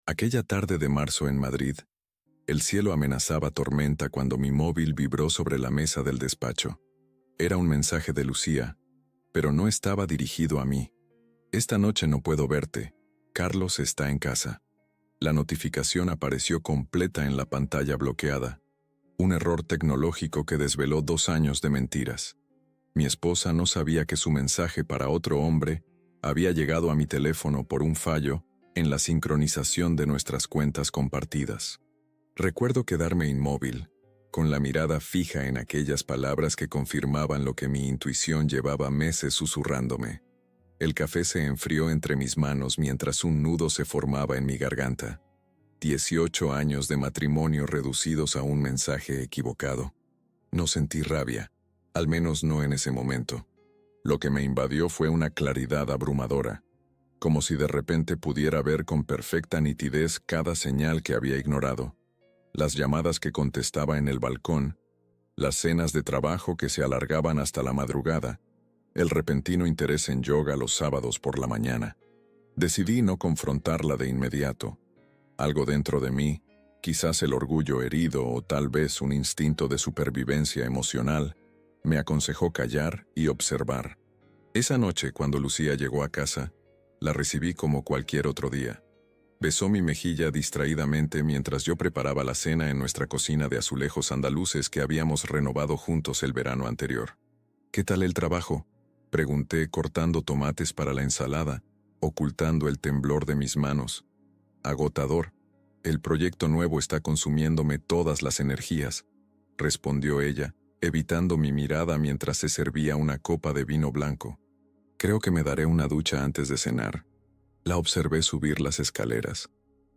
Aquella tarde de marzo en Madrid, el cielo amenazaba tormenta cuando mi móvil vibró sobre la mesa del despacho. Era un mensaje de Lucía, pero no estaba dirigido a mí. Esta noche no puedo verte. Carlos está en casa. La notificación apareció completa en la pantalla bloqueada. Un error tecnológico que desveló 2 años de mentiras. Mi esposa no sabía que su mensaje para otro hombre había llegado a mi teléfono por un fallo en la sincronización de nuestras cuentas compartidas. Recuerdo quedarme inmóvil, con la mirada fija en aquellas palabras que confirmaban lo que mi intuición llevaba meses susurrándome. El café se enfrió entre mis manos mientras un nudo se formaba en mi garganta. 18 años de matrimonio reducidos a un mensaje equivocado. No sentí rabia, al menos no en ese momento. Lo que me invadió fue una claridad abrumadora, como si de repente pudiera ver con perfecta nitidez cada señal que había ignorado. Las llamadas que contestaba en el balcón, las cenas de trabajo que se alargaban hasta la madrugada, el repentino interés en yoga los sábados por la mañana. Decidí no confrontarla de inmediato. Algo dentro de mí, quizás el orgullo herido o tal vez un instinto de supervivencia emocional, me aconsejó callar y observar. Esa noche, cuando Lucía llegó a casa, la recibí como cualquier otro día. Besó mi mejilla distraídamente mientras yo preparaba la cena en nuestra cocina de azulejos andaluces que habíamos renovado juntos el verano anterior. «¿Qué tal el trabajo?», pregunté cortando tomates para la ensalada, ocultando el temblor de mis manos. «Agotador. El proyecto nuevo está consumiéndome todas las energías», respondió ella, evitando mi mirada mientras se servía una copa de vino blanco. «Creo que me daré una ducha antes de cenar». La observé subir las escaleras,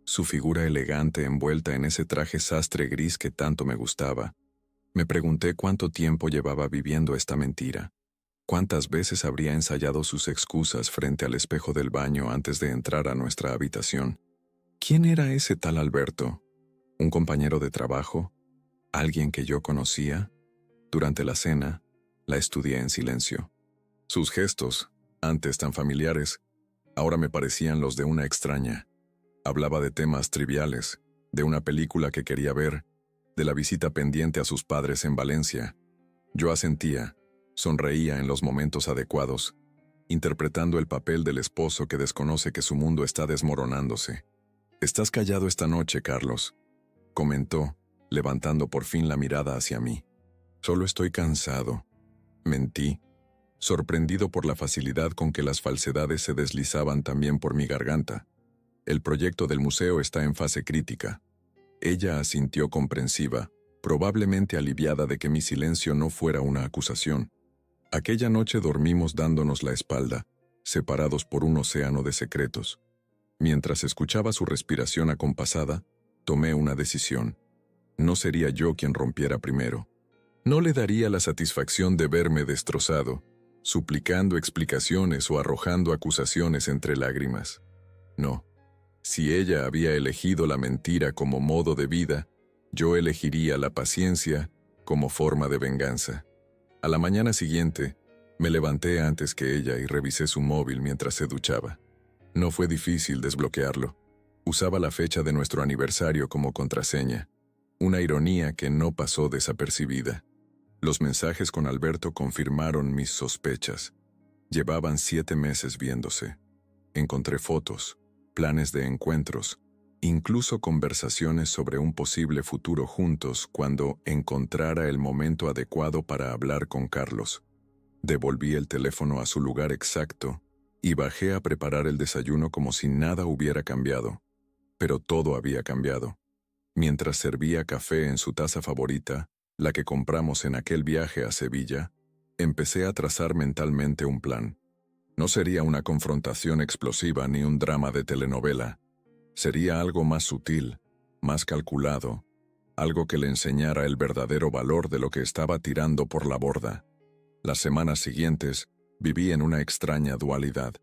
su figura elegante envuelta en ese traje sastre gris que tanto me gustaba. Me pregunté cuánto tiempo llevaba viviendo esta mentira. Cuántas veces habría ensayado sus excusas frente al espejo del baño antes de entrar a nuestra habitación. ¿Quién era ese tal Alberto? ¿Un compañero de trabajo? ¿Alguien que yo conocía? Durante la cena, la estudié en silencio. Sus gestos, antes tan familiares, ahora me parecían los de una extraña. Hablaba de temas triviales, de una película que quería ver, de la visita pendiente a sus padres en Valencia. Yo asentía, sonreía en los momentos adecuados, interpretando el papel del esposo que desconoce que su mundo está desmoronándose. «Estás callado esta noche, Carlos», comentó, levantando por fin la mirada hacia mí. «Solo estoy cansado». Mentí, sorprendido por la facilidad con que las falsedades se deslizaban también por mi garganta. «El proyecto del museo está en fase crítica». Ella asintió comprensiva, probablemente aliviada de que mi silencio no fuera una acusación. Aquella noche dormimos dándonos la espalda, separados por un océano de secretos. Mientras escuchaba su respiración acompasada, tomé una decisión. No sería yo quien rompiera primero. No le daría la satisfacción de verme destrozado, suplicando explicaciones o arrojando acusaciones entre lágrimas. No. Si ella había elegido la mentira como modo de vida, yo elegiría la paciencia como forma de venganza. A la mañana siguiente, me levanté antes que ella y revisé su móvil mientras se duchaba. No fue difícil desbloquearlo. Usaba la fecha de nuestro aniversario como contraseña, una ironía que no pasó desapercibida. Los mensajes con Alberto confirmaron mis sospechas. Llevaban 7 meses viéndose. Encontré fotos, planes de encuentros, incluso conversaciones sobre un posible futuro juntos cuando encontrara el momento adecuado para hablar con Carlos. Devolví el teléfono a su lugar exacto y bajé a preparar el desayuno como si nada hubiera cambiado. Pero todo había cambiado. Mientras servía café en su taza favorita, la que compramos en aquel viaje a Sevilla, empecé a trazar mentalmente un plan. No sería una confrontación explosiva ni un drama de telenovela. Sería algo más sutil, más calculado, algo que le enseñara el verdadero valor de lo que estaba tirando por la borda. Las semanas siguientes viví en una extraña dualidad.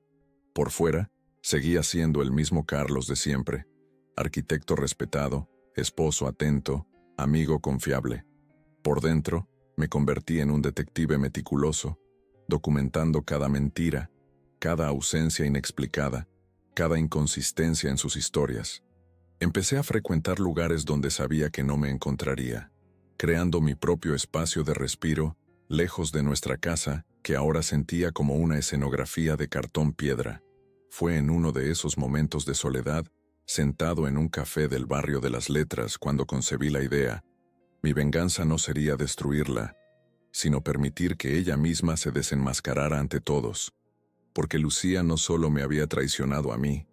Por fuera, seguía siendo el mismo Carlos de siempre, arquitecto respetado, esposo atento, amigo confiable. Por dentro, me convertí en un detective meticuloso, documentando cada mentira, cada ausencia inexplicada, cada inconsistencia en sus historias. Empecé a frecuentar lugares donde sabía que no me encontraría, creando mi propio espacio de respiro, lejos de nuestra casa, que ahora sentía como una escenografía de cartón piedra. Fue en uno de esos momentos de soledad, sentado en un café del barrio de las Letras, cuando concebí la idea. Mi venganza no sería destruirla, sino permitir que ella misma se desenmascarara ante todos, porque Lucía no solo me había traicionado a mí,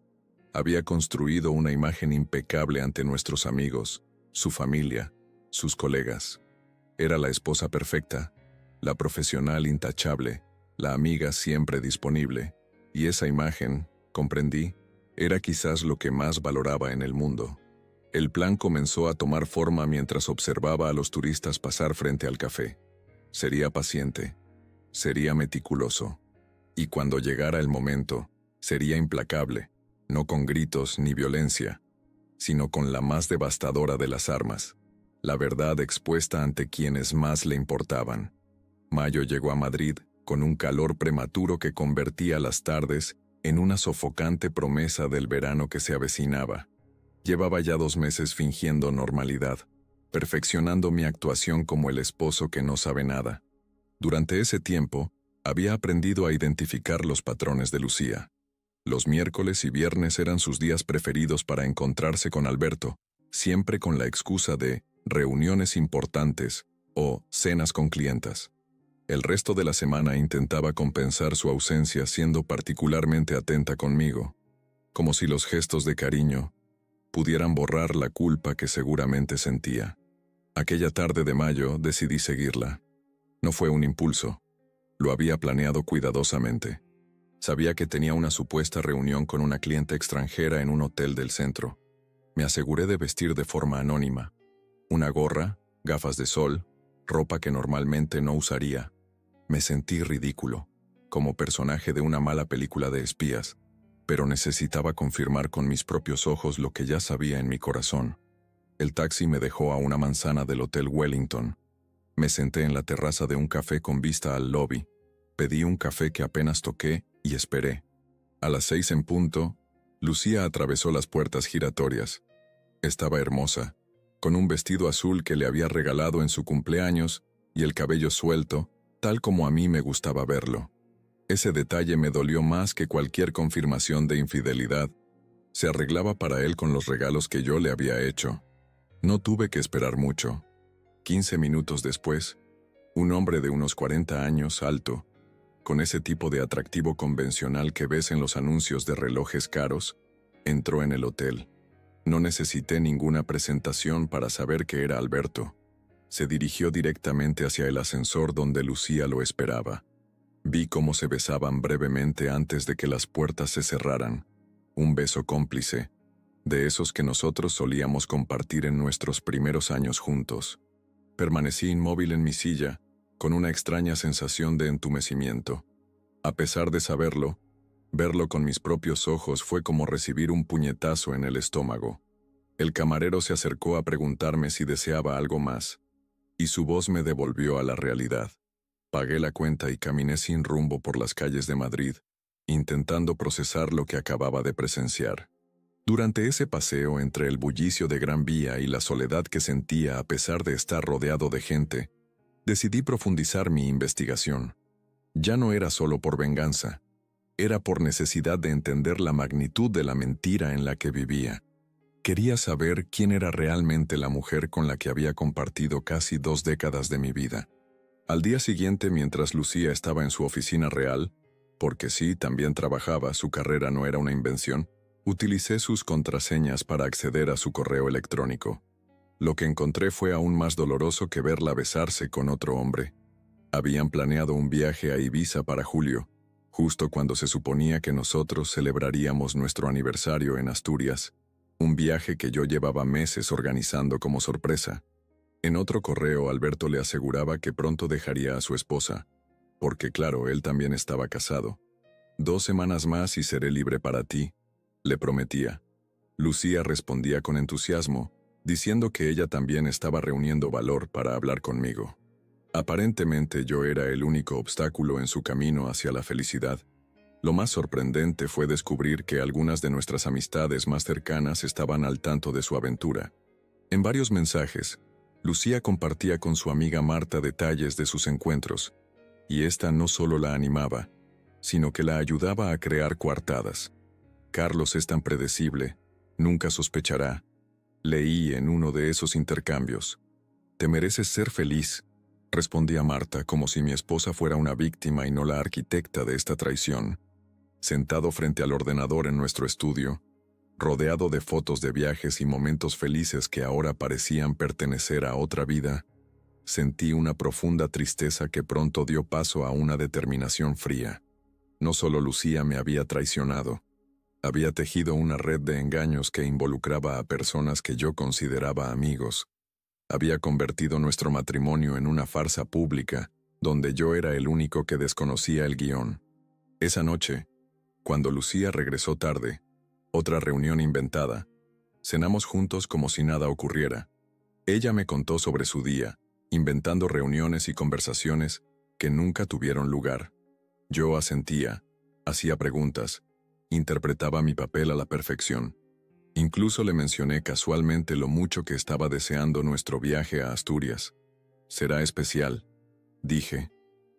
había construido una imagen impecable ante nuestros amigos, su familia, sus colegas. Era la esposa perfecta, la profesional intachable, la amiga siempre disponible, y esa imagen, comprendí, era quizás lo que más valoraba en el mundo. El plan comenzó a tomar forma mientras observaba a los turistas pasar frente al café. Sería paciente, sería meticuloso, y cuando llegara el momento, sería implacable, no con gritos ni violencia, sino con la más devastadora de las armas, la verdad expuesta ante quienes más le importaban. Mayo llegó a Madrid con un calor prematuro que convertía las tardes en una sofocante promesa del verano que se avecinaba. Llevaba ya 2 meses fingiendo normalidad, perfeccionando mi actuación como el esposo que no sabe nada. Durante ese tiempo, había aprendido a identificar los patrones de Lucía. Los miércoles y viernes eran sus días preferidos para encontrarse con Alberto, siempre con la excusa de reuniones importantes o cenas con clientas. El resto de la semana intentaba compensar su ausencia siendo particularmente atenta conmigo, como si los gestos de cariño pudieran borrar la culpa que seguramente sentía. Aquella tarde de mayo decidí seguirla. No fue un impulso. Lo había planeado cuidadosamente. Sabía que tenía una supuesta reunión con una cliente extranjera en un hotel del centro. Me aseguré de vestir de forma anónima. Una gorra, gafas de sol, ropa que normalmente no usaría. Me sentí ridículo, como personaje de una mala película de espías, pero necesitaba confirmar con mis propios ojos lo que ya sabía en mi corazón. El taxi me dejó a una manzana del Hotel Wellington. Me senté en la terraza de un café con vista al lobby. Pedí un café que apenas toqué y esperé. A las 6 en punto, Lucía atravesó las puertas giratorias. Estaba hermosa, con un vestido azul que le había regalado en su cumpleaños y el cabello suelto, tal como a mí me gustaba verlo. Ese detalle me dolió más que cualquier confirmación de infidelidad. Se arreglaba para él con los regalos que yo le había hecho. No tuve que esperar mucho. 15 minutos después, un hombre de unos 40 años, alto, con ese tipo de atractivo convencional que ves en los anuncios de relojes caros, entró en el hotel. No necesité ninguna presentación para saber que era Alberto. Se dirigió directamente hacia el ascensor donde Lucía lo esperaba. Vi cómo se besaban brevemente antes de que las puertas se cerraran. Un beso cómplice, de esos que nosotros solíamos compartir en nuestros primeros años juntos. Permanecí inmóvil en mi silla, con una extraña sensación de entumecimiento. A pesar de saberlo, verlo con mis propios ojos fue como recibir un puñetazo en el estómago. El camarero se acercó a preguntarme si deseaba algo más, y su voz me devolvió a la realidad. Pagué la cuenta y caminé sin rumbo por las calles de Madrid, intentando procesar lo que acababa de presenciar. Durante ese paseo entre el bullicio de Gran Vía y la soledad que sentía a pesar de estar rodeado de gente, decidí profundizar mi investigación. Ya no era solo por venganza, era por necesidad de entender la magnitud de la mentira en la que vivía. Quería saber quién era realmente la mujer con la que había compartido casi 2 décadas de mi vida. Al día siguiente, mientras Lucía estaba en su oficina real, porque sí, también trabajaba, su carrera no era una invención, utilicé sus contraseñas para acceder a su correo electrónico. Lo que encontré fue aún más doloroso que verla besarse con otro hombre. Habían planeado un viaje a Ibiza para julio, justo cuando se suponía que nosotros celebraríamos nuestro aniversario en Asturias, un viaje que yo llevaba meses organizando como sorpresa. En otro correo, Alberto le aseguraba que pronto dejaría a su esposa, porque claro, él también estaba casado. 2 semanas más y seré libre para ti, le prometía. Lucía respondía con entusiasmo, diciendo que ella también estaba reuniendo valor para hablar conmigo. Aparentemente yo era el único obstáculo en su camino hacia la felicidad. Lo más sorprendente fue descubrir que algunas de nuestras amistades más cercanas estaban al tanto de su aventura. En varios mensajes, Lucía compartía con su amiga Marta detalles de sus encuentros, y ésta no solo la animaba, sino que la ayudaba a crear coartadas. Carlos es tan predecible, nunca sospechará. Leí en uno de esos intercambios. Te mereces ser feliz, respondía Marta como si mi esposa fuera una víctima y no la arquitecta de esta traición. Sentado frente al ordenador en nuestro estudio, rodeado de fotos de viajes y momentos felices que ahora parecían pertenecer a otra vida, sentí una profunda tristeza que pronto dio paso a una determinación fría. No solo Lucía me había traicionado, había tejido una red de engaños que involucraba a personas que yo consideraba amigos. Había convertido nuestro matrimonio en una farsa pública, donde yo era el único que desconocía el guión. Esa noche, cuando Lucía regresó tarde, otra reunión inventada, cenamos juntos como si nada ocurriera. Ella me contó sobre su día, inventando reuniones y conversaciones que nunca tuvieron lugar. Yo asentía, hacía preguntas, interpretaba mi papel a la perfección. Incluso le mencioné casualmente lo mucho que estaba deseando nuestro viaje a Asturias. Será especial, dije,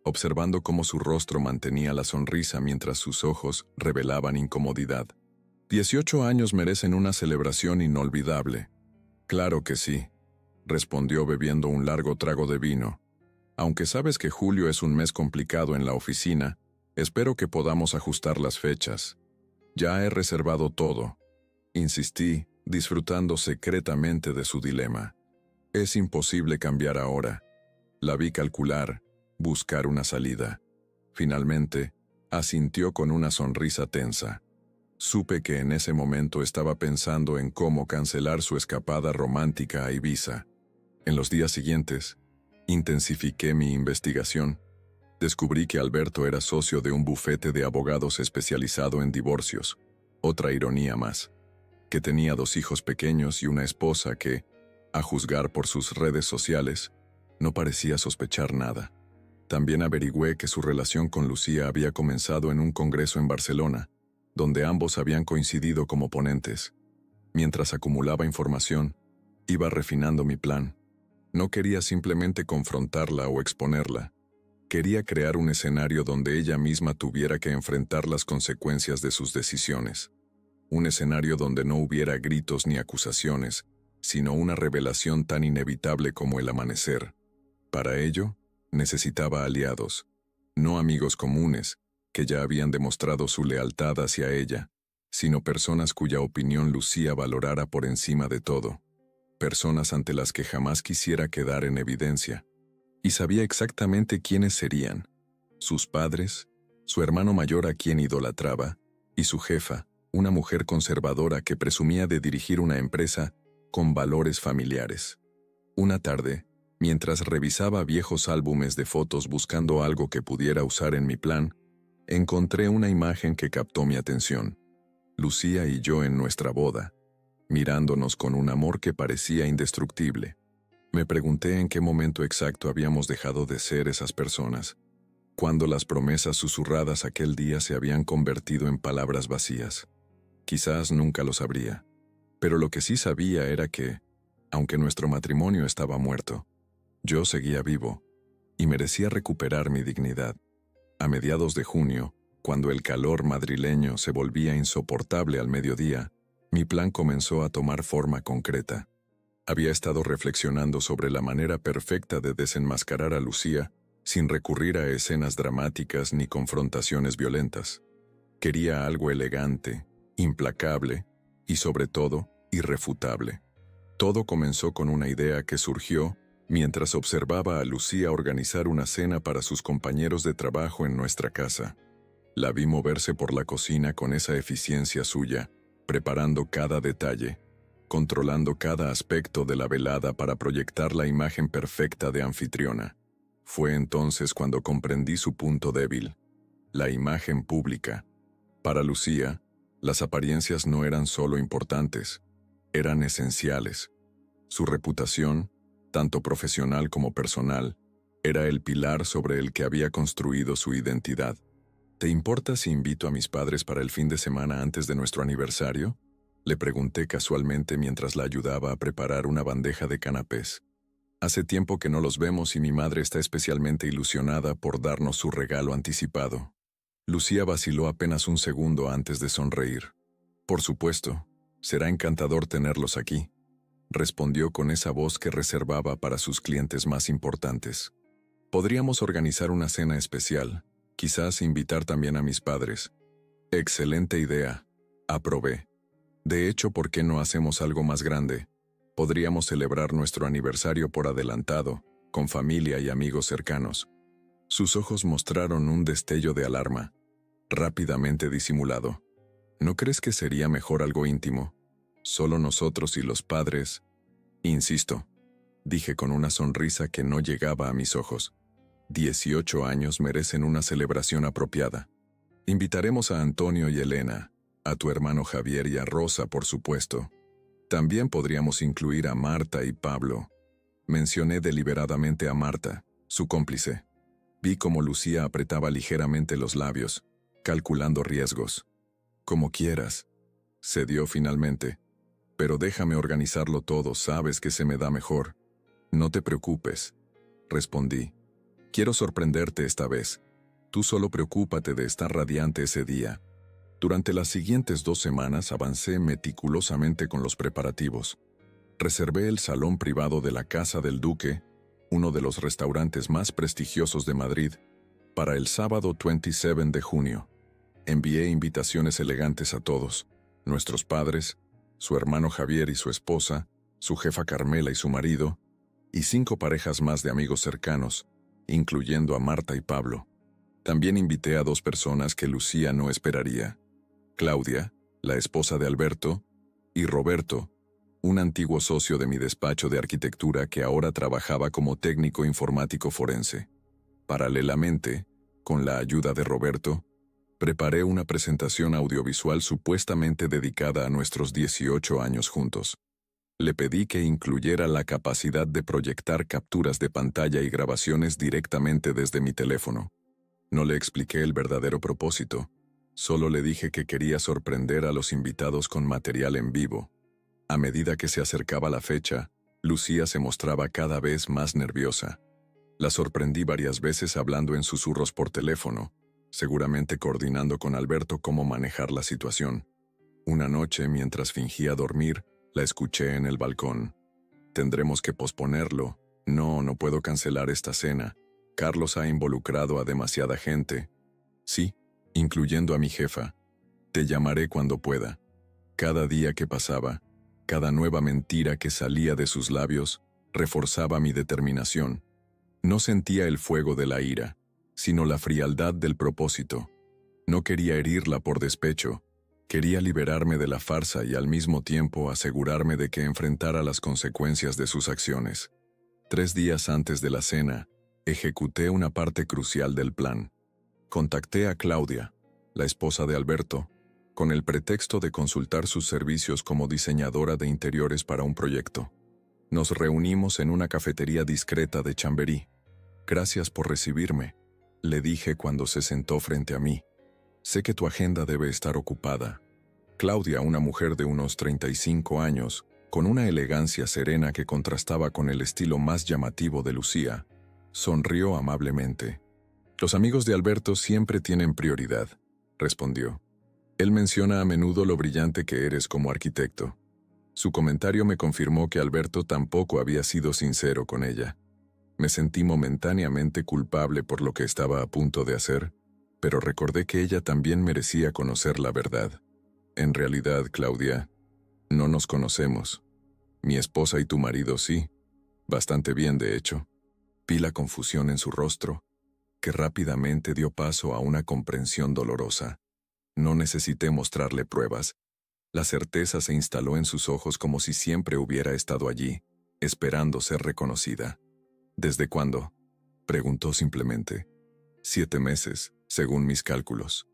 observando cómo su rostro mantenía la sonrisa mientras sus ojos revelaban incomodidad. 18 años merecen una celebración inolvidable. Claro que sí, respondió bebiendo un largo trago de vino. Aunque sabes que julio es un mes complicado en la oficina, espero que podamos ajustar las fechas. Ya he reservado todo, insistí, disfrutando secretamente de su dilema. Es imposible cambiar ahora. La vi calcular, buscar una salida. Finalmente, asintió con una sonrisa tensa. Supe que en ese momento estaba pensando en cómo cancelar su escapada romántica a Ibiza. En los días siguientes, intensifiqué mi investigación. Descubrí que Alberto era socio de un bufete de abogados especializado en divorcios. Otra ironía más. Que tenía 2 hijos pequeños y una esposa que, a juzgar por sus redes sociales, no parecía sospechar nada. También averigüé que su relación con Lucía había comenzado en un congreso en Barcelona, donde ambos habían coincidido como ponentes. Mientras acumulaba información, iba refinando mi plan. No quería simplemente confrontarla o exponerla. Quería crear un escenario donde ella misma tuviera que enfrentar las consecuencias de sus decisiones. Un escenario donde no hubiera gritos ni acusaciones, sino una revelación tan inevitable como el amanecer. Para ello, necesitaba aliados, no amigos comunes, que ya habían demostrado su lealtad hacia ella, sino personas cuya opinión Lucía valorara por encima de todo. Personas ante las que jamás quisiera quedar en evidencia. Y sabía exactamente quiénes serían: sus padres, su hermano mayor a quien idolatraba, y su jefa, una mujer conservadora que presumía de dirigir una empresa con valores familiares. Una tarde, mientras revisaba viejos álbumes de fotos buscando algo que pudiera usar en mi plan, encontré una imagen que captó mi atención. Lucía y yo en nuestra boda, mirándonos con un amor que parecía indestructible. Me pregunté en qué momento exacto habíamos dejado de ser esas personas, cuando las promesas susurradas aquel día se habían convertido en palabras vacías. Quizás nunca lo sabría, pero lo que sí sabía era que, aunque nuestro matrimonio estaba muerto, yo seguía vivo y merecía recuperar mi dignidad. A mediados de junio, cuando el calor madrileño se volvía insoportable al mediodía, mi plan comenzó a tomar forma concreta. Había estado reflexionando sobre la manera perfecta de desenmascarar a Lucía sin recurrir a escenas dramáticas ni confrontaciones violentas. Quería algo elegante, implacable y, sobre todo, irrefutable. Todo comenzó con una idea que surgió mientras observaba a Lucía organizar una cena para sus compañeros de trabajo en nuestra casa. La vi moverse por la cocina con esa eficiencia suya, preparando cada detalle, controlando cada aspecto de la velada para proyectar la imagen perfecta de anfitriona. Fue entonces cuando comprendí su punto débil: la imagen pública. Para Lucía, las apariencias no eran solo importantes, eran esenciales. Su reputación, tanto profesional como personal, era el pilar sobre el que había construido su identidad. ¿Te importa si invito a mis padres para el fin de semana antes de nuestro aniversario? Le pregunté casualmente mientras la ayudaba a preparar una bandeja de canapés. Hace tiempo que no los vemos y mi madre está especialmente ilusionada por darnos su regalo anticipado. Lucía vaciló apenas un segundo antes de sonreír. Por supuesto, será encantador tenerlos aquí, respondió con esa voz que reservaba para sus clientes más importantes. Podríamos organizar una cena especial, quizás invitar también a mis padres. Excelente idea, aprobé. De hecho, ¿por qué no hacemos algo más grande? Podríamos celebrar nuestro aniversario por adelantado, con familia y amigos cercanos. Sus ojos mostraron un destello de alarma, rápidamente disimulado. ¿No crees que sería mejor algo íntimo? Solo nosotros y los padres. Insisto, dije con una sonrisa que no llegaba a mis ojos. 18 años merecen una celebración apropiada. Invitaremos a Antonio y Elena, a tu hermano Javier y a Rosa, por supuesto. También podríamos incluir a Marta y Pablo. Mencioné deliberadamente a Marta, su cómplice. Vi cómo Lucía apretaba ligeramente los labios, calculando riesgos. Como quieras, cedió finalmente. Pero déjame organizarlo todo, sabes que se me da mejor. No te preocupes, respondí. Quiero sorprenderte esta vez. Tú solo preocúpate de estar radiante ese día. Durante las siguientes 2 semanas avancé meticulosamente con los preparativos. Reservé el salón privado de la Casa del Duque, uno de los restaurantes más prestigiosos de Madrid, para el sábado 27 de junio. Envié invitaciones elegantes a todos, nuestros padres, su hermano Javier y su esposa, su jefa Carmela y su marido, y 5 parejas más de amigos cercanos, incluyendo a Marta y Pablo. También invité a 2 personas que Lucía no esperaría: Claudia, la esposa de Alberto, y Roberto, un antiguo socio de mi despacho de arquitectura que ahora trabajaba como técnico informático forense. Paralelamente, con la ayuda de Roberto, preparé una presentación audiovisual supuestamente dedicada a nuestros 18 años juntos. Le pedí que incluyera la capacidad de proyectar capturas de pantalla y grabaciones directamente desde mi teléfono. No le expliqué el verdadero propósito, solo le dije que quería sorprender a los invitados con material en vivo. A medida que se acercaba la fecha, Lucía se mostraba cada vez más nerviosa. La sorprendí varias veces hablando en susurros por teléfono, seguramente coordinando con Alberto cómo manejar la situación. Una noche, mientras fingía dormir, la escuché en el balcón. Tendremos que posponerlo. No puedo cancelar esta cena. Carlos ha involucrado a demasiada gente. Sí, incluyendo a mi jefa. Te llamaré cuando pueda. Cada día que pasaba, cada nueva mentira que salía de sus labios, reforzaba mi determinación. No sentía el fuego de la ira, sino la frialdad del propósito. No quería herirla por despecho. Quería liberarme de la farsa y al mismo tiempo asegurarme de que enfrentara las consecuencias de sus acciones. 3 días antes de la cena, ejecuté una parte crucial del plan. Contacté a Claudia, la esposa de Alberto, con el pretexto de consultar sus servicios como diseñadora de interiores para un proyecto. Nos reunimos en una cafetería discreta de Chamberí. Gracias por recibirme, le dije cuando se sentó frente a mí. Sé que tu agenda debe estar ocupada. Claudia, una mujer de unos 35 años, con una elegancia serena que contrastaba con el estilo más llamativo de Lucía, sonrió amablemente. Los amigos de Alberto siempre tienen prioridad, respondió. Él menciona a menudo lo brillante que eres como arquitecto. Su comentario me confirmó que Alberto tampoco había sido sincero con ella. Me sentí momentáneamente culpable por lo que estaba a punto de hacer, pero recordé que ella también merecía conocer la verdad. En realidad, Claudia, no nos conocemos. Mi esposa y tu marido sí. Bastante bien, de hecho. Vi la confusión en su rostro, que rápidamente dio paso a una comprensión dolorosa. No necesité mostrarle pruebas. La certeza se instaló en sus ojos como si siempre hubiera estado allí, esperando ser reconocida. ¿Desde cuándo?, preguntó simplemente. 7 meses, según mis cálculos.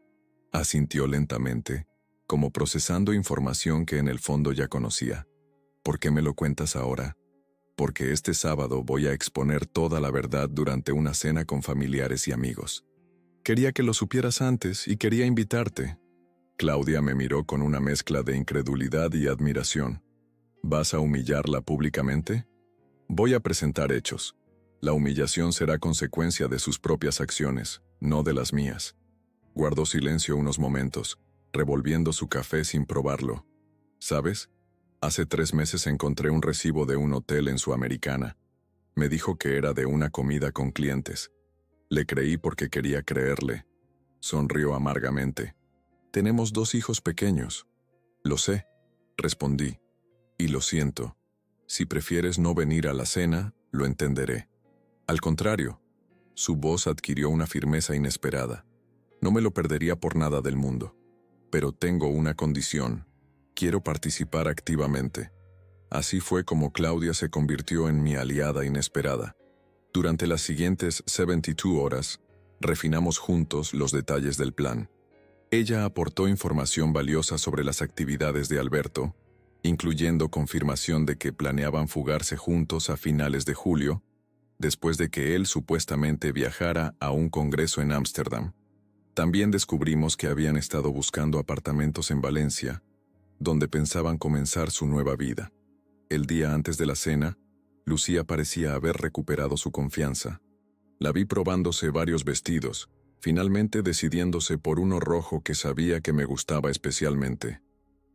Asintió lentamente, como procesando información que en el fondo ya conocía. ¿Por qué me lo cuentas ahora? Porque este sábado voy a exponer toda la verdad durante una cena con familiares y amigos. Quería que lo supieras antes y quería invitarte. Claudia me miró con una mezcla de incredulidad y admiración. ¿Vas a humillarla públicamente? Voy a presentar hechos. La humillación será consecuencia de sus propias acciones, no de las mías. Guardó silencio unos momentos, revolviendo su café sin probarlo. ¿Sabes? Hace 3 meses encontré un recibo de un hotel en Sudamericana. Me dijo que era de una comida con clientes. Le creí porque quería creerle. Sonrió amargamente. Tenemos 2 hijos pequeños. Lo sé, respondí. Y lo siento. Si prefieres no venir a la cena, lo entenderé. Al contrario, su voz adquirió una firmeza inesperada. No me lo perdería por nada del mundo. Pero tengo una condición. Quiero participar activamente. Así fue como Claudia se convirtió en mi aliada inesperada. Durante las siguientes 72 horas, refinamos juntos los detalles del plan. Ella aportó información valiosa sobre las actividades de Alberto, incluyendo confirmación de que planeaban fugarse juntos a finales de julio, después de que él supuestamente viajara a un congreso en Ámsterdam. También descubrimos que habían estado buscando apartamentos en Valencia, donde pensaban comenzar su nueva vida. El día antes de la cena, Lucía parecía haber recuperado su confianza. La vi probándose varios vestidos, finalmente decidiéndose por uno rojo que sabía que me gustaba especialmente.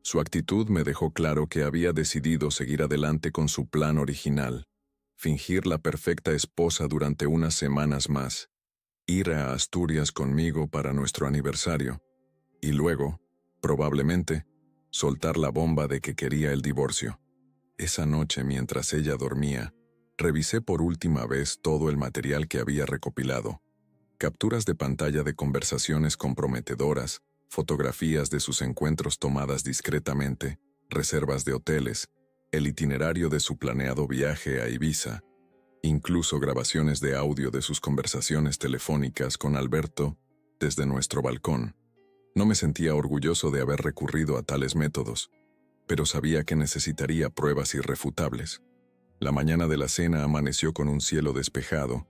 Su actitud me dejó claro que había decidido seguir adelante con su plan original, fingir la perfecta esposa durante unas semanas más, ir a Asturias conmigo para nuestro aniversario, y luego, probablemente, soltar la bomba de que quería el divorcio. Esa noche, mientras ella dormía, revisé por última vez todo el material que había recopilado. Capturas de pantalla de conversaciones comprometedoras, fotografías de sus encuentros tomadas discretamente, reservas de hoteles, el itinerario de su planeado viaje a Ibiza, incluso grabaciones de audio de sus conversaciones telefónicas con Alberto desde nuestro balcón. No me sentía orgulloso de haber recurrido a tales métodos, pero sabía que necesitaría pruebas irrefutables. La mañana de la cena amaneció con un cielo despejado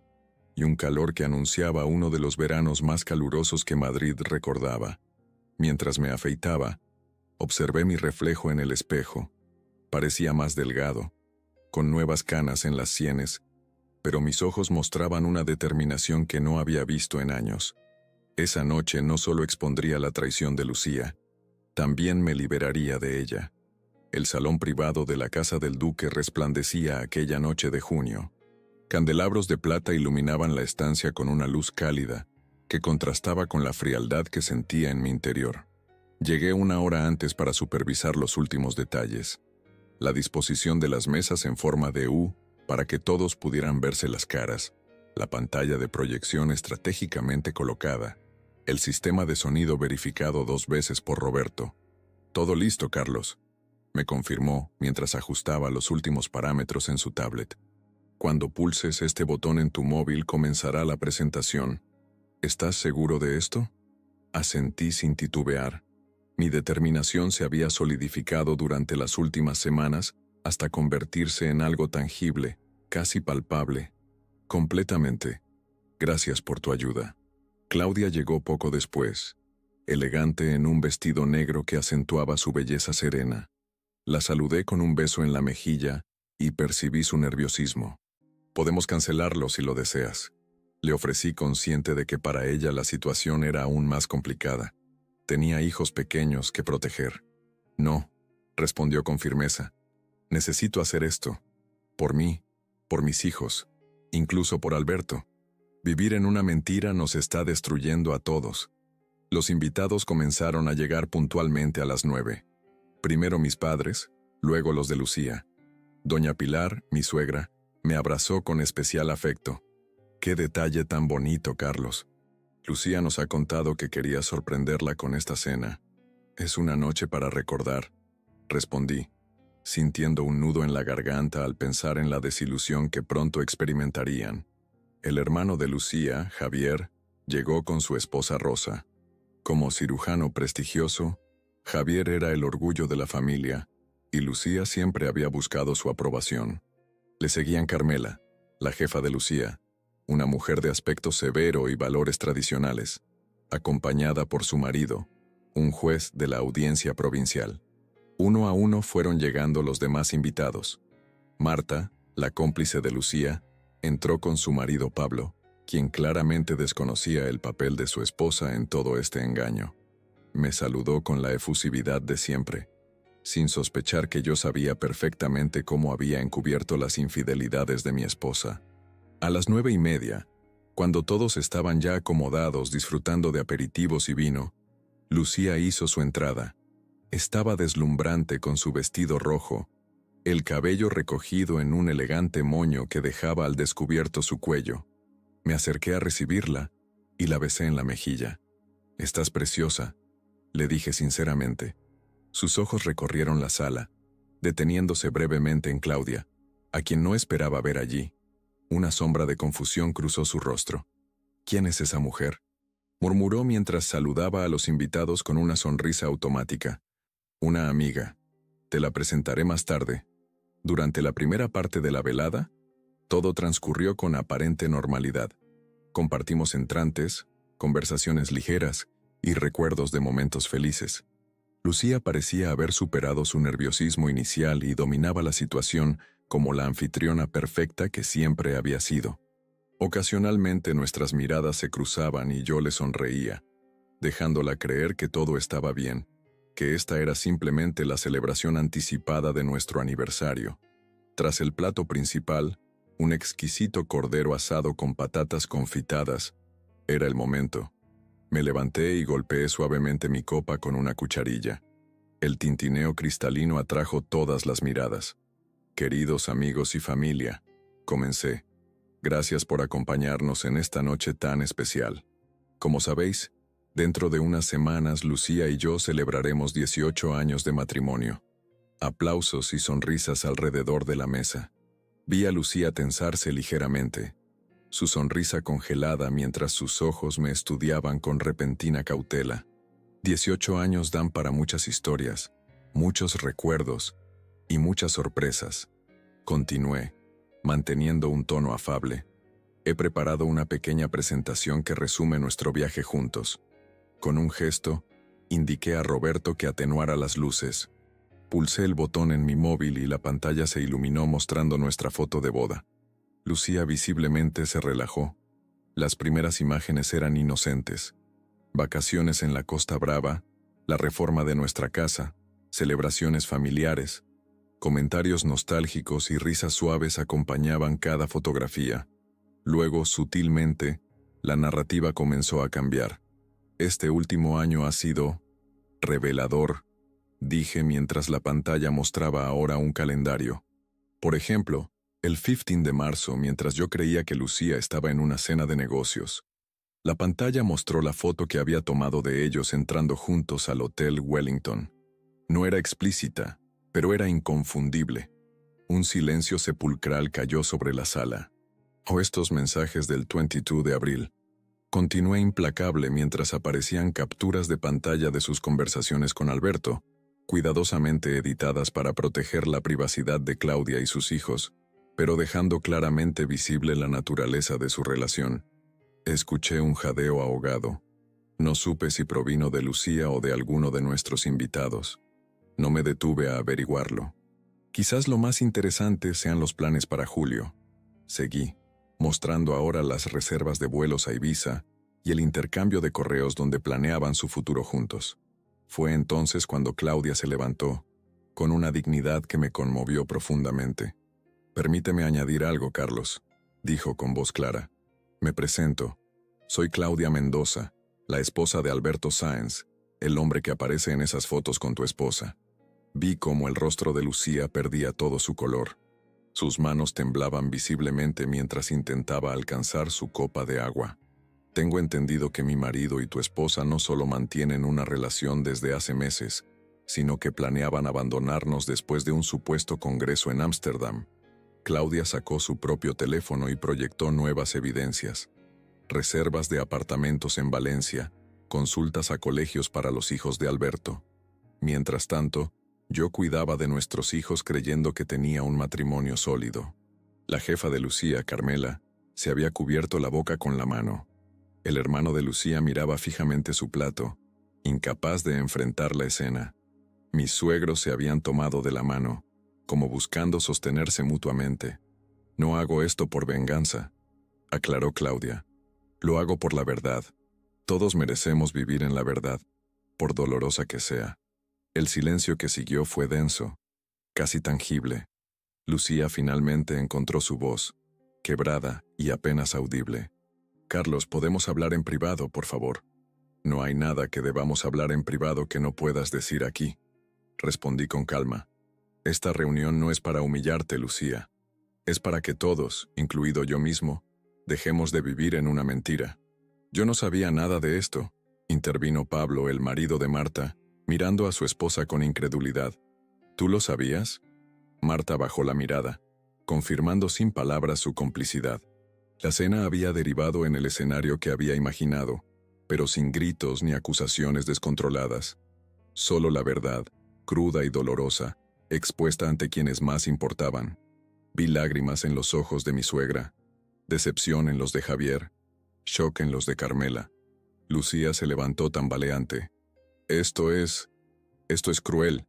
y un calor que anunciaba uno de los veranos más calurosos que Madrid recordaba. Mientras me afeitaba, observé mi reflejo en el espejo. Parecía más delgado, con nuevas canas en las sienes, pero mis ojos mostraban una determinación que no había visto en años. Esa noche no solo expondría la traición de Lucía, también me liberaría de ella. El salón privado de la casa del duque resplandecía aquella noche de junio. Candelabros de plata iluminaban la estancia con una luz cálida, que contrastaba con la frialdad que sentía en mi interior. Llegué 1 hora antes para supervisar los últimos detalles. La disposición de las mesas en forma de U, para que todos pudieran verse las caras, la pantalla de proyección estratégicamente colocada, el sistema de sonido verificado 2 veces por Roberto. «Todo listo, Carlos», me confirmó mientras ajustaba los últimos parámetros en su tablet. «Cuando pulses este botón en tu móvil comenzará la presentación. ¿Estás seguro de esto?» Asentí sin titubear. Mi determinación se había solidificado durante las últimas semanas hasta convertirse en algo tangible, casi palpable. «Completamente. Gracias por tu ayuda». Claudia llegó poco después, elegante en un vestido negro que acentuaba su belleza serena. La saludé con un beso en la mejilla y percibí su nerviosismo. «Podemos cancelarlo si lo deseas», le ofrecí, consciente de que para ella la situación era aún más complicada. Tenía hijos pequeños que proteger. «No», respondió con firmeza. «Necesito hacer esto. Por mí, por mis hijos, incluso por Alberto. Vivir en una mentira nos está destruyendo a todos». Los invitados comenzaron a llegar puntualmente a las 9. Primero mis padres, luego los de Lucía. Doña Pilar, mi suegra, me abrazó con especial afecto. «Qué detalle tan bonito, Carlos. Lucía nos ha contado que quería sorprenderla con esta cena. Es una noche para recordar», respondí, sintiendo un nudo en la garganta al pensar en la desilusión que pronto experimentarían. El hermano de Lucía, Javier, llegó con su esposa Rosa. Como cirujano prestigioso, Javier era el orgullo de la familia, y Lucía siempre había buscado su aprobación. Le seguían Carmela, la jefa de Lucía, una mujer de aspecto severo y valores tradicionales, acompañada por su marido, un juez de la audiencia provincial. Uno a uno fueron llegando los demás invitados. Marta, la cómplice de Lucía, entró con su marido Pablo, quien claramente desconocía el papel de su esposa en todo este engaño. Me saludó con la efusividad de siempre, sin sospechar que yo sabía perfectamente cómo había encubierto las infidelidades de mi esposa. A las 9:30, cuando todos estaban ya acomodados disfrutando de aperitivos y vino, Lucía hizo su entrada. Estaba deslumbrante con su vestido rojo, el cabello recogido en un elegante moño que dejaba al descubierto su cuello. Me acerqué a recibirla y la besé en la mejilla. «Estás preciosa», le dije sinceramente. Sus ojos recorrieron la sala, deteniéndose brevemente en Claudia, a quien no esperaba ver allí. Una sombra de confusión cruzó su rostro. «¿Quién es esa mujer?», murmuró mientras saludaba a los invitados con una sonrisa automática. «Una amiga. Te la presentaré más tarde». Durante la primera parte de la velada, todo transcurrió con aparente normalidad. Compartimos entrantes, conversaciones ligeras y recuerdos de momentos felices. Lucía parecía haber superado su nerviosismo inicial y dominaba la situación como la anfitriona perfecta que siempre había sido. Ocasionalmente nuestras miradas se cruzaban y yo le sonreía, dejándola creer que todo estaba bien, que esta era simplemente la celebración anticipada de nuestro aniversario. Tras el plato principal, un exquisito cordero asado con patatas confitadas, era el momento. Me levanté y golpeé suavemente mi copa con una cucharilla. El tintineo cristalino atrajo todas las miradas. «Queridos amigos y familia», comencé, «gracias por acompañarnos en esta noche tan especial. Como sabéis, dentro de unas semanas Lucía y yo celebraremos 18 años de matrimonio». Aplausos y sonrisas alrededor de la mesa. Vi a Lucía tensarse ligeramente, su sonrisa congelada mientras sus ojos me estudiaban con repentina cautela. 18 años dan para muchas historias, muchos recuerdos y muchas sorpresas. Continué, manteniendo un tono afable. He preparado una pequeña presentación que resume nuestro viaje juntos. Con un gesto, indiqué a Roberto que atenuara las luces. Pulsé el botón en mi móvil y la pantalla se iluminó mostrando nuestra foto de boda. Lucía visiblemente se relajó. Las primeras imágenes eran inocentes. Vacaciones en la Costa Brava, la reforma de nuestra casa, celebraciones familiares, comentarios nostálgicos y risas suaves acompañaban cada fotografía. Luego, sutilmente, la narrativa comenzó a cambiar. «Este último año ha sido revelador», dije mientras la pantalla mostraba ahora un calendario. Por ejemplo, el 15 de marzo, mientras yo creía que Lucía estaba en una cena de negocios. La pantalla mostró la foto que había tomado de ellos entrando juntos al Hotel Wellington. No era explícita, pero era inconfundible. Un silencio sepulcral cayó sobre la sala. «O estos mensajes del 22 de abril». Continué implacable mientras aparecían capturas de pantalla de sus conversaciones con Alberto, cuidadosamente editadas para proteger la privacidad de Claudia y sus hijos, pero dejando claramente visible la naturaleza de su relación. Escuché un jadeo ahogado. No supe si provino de Lucía o de alguno de nuestros invitados. No me detuve a averiguarlo. «Quizás lo más interesante sean los planes para julio», seguí, mostrando ahora las reservas de vuelos a Ibiza y el intercambio de correos donde planeaban su futuro juntos. Fue entonces cuando Claudia se levantó, con una dignidad que me conmovió profundamente. «Permíteme añadir algo, Carlos», dijo con voz clara. «Me presento. Soy Claudia Mendoza, la esposa de Alberto Sáenz, el hombre que aparece en esas fotos con tu esposa». Vi cómo el rostro de Lucía perdía todo su color. Sus manos temblaban visiblemente mientras intentaba alcanzar su copa de agua. «Tengo entendido que mi marido y tu esposa no solo mantienen una relación desde hace meses, sino que planeaban abandonarnos después de un supuesto congreso en Ámsterdam». Claudia sacó su propio teléfono y proyectó nuevas evidencias. Reservas de apartamentos en Valencia, consultas a colegios para los hijos de Alberto. Mientras tanto, yo cuidaba de nuestros hijos creyendo que tenía un matrimonio sólido. La jefa de Lucía, Carmela, Se había cubierto la boca con la mano. El hermano de Lucía miraba fijamente su plato, incapaz de enfrentar la escena. Mis suegros se habían tomado de la mano, como buscando sostenerse mutuamente. «No hago esto por venganza», aclaró Claudia. «Lo hago por la verdad. Todos merecemos vivir en la verdad, por dolorosa que sea». El silencio que siguió fue denso, casi tangible. Lucía finalmente encontró su voz, quebrada y apenas audible. «Carlos, ¿podemos hablar en privado, por favor?» «No hay nada que debamos hablar en privado que no puedas decir aquí», respondí con calma. «Esta reunión no es para humillarte, Lucía. Es para que todos, incluido yo mismo, dejemos de vivir en una mentira». «Yo no sabía nada de esto», intervino Pablo, el marido de Marta, mirando a su esposa con incredulidad. «¿Tú lo sabías?» Marta bajó la mirada, confirmando sin palabras su complicidad. La cena había derivado en el escenario que había imaginado, pero sin gritos ni acusaciones descontroladas. Solo la verdad, cruda y dolorosa, expuesta ante quienes más importaban. Vi lágrimas en los ojos de mi suegra, decepción en los de Javier, shock en los de Carmela. Lucía se levantó tambaleante. Esto es cruel»,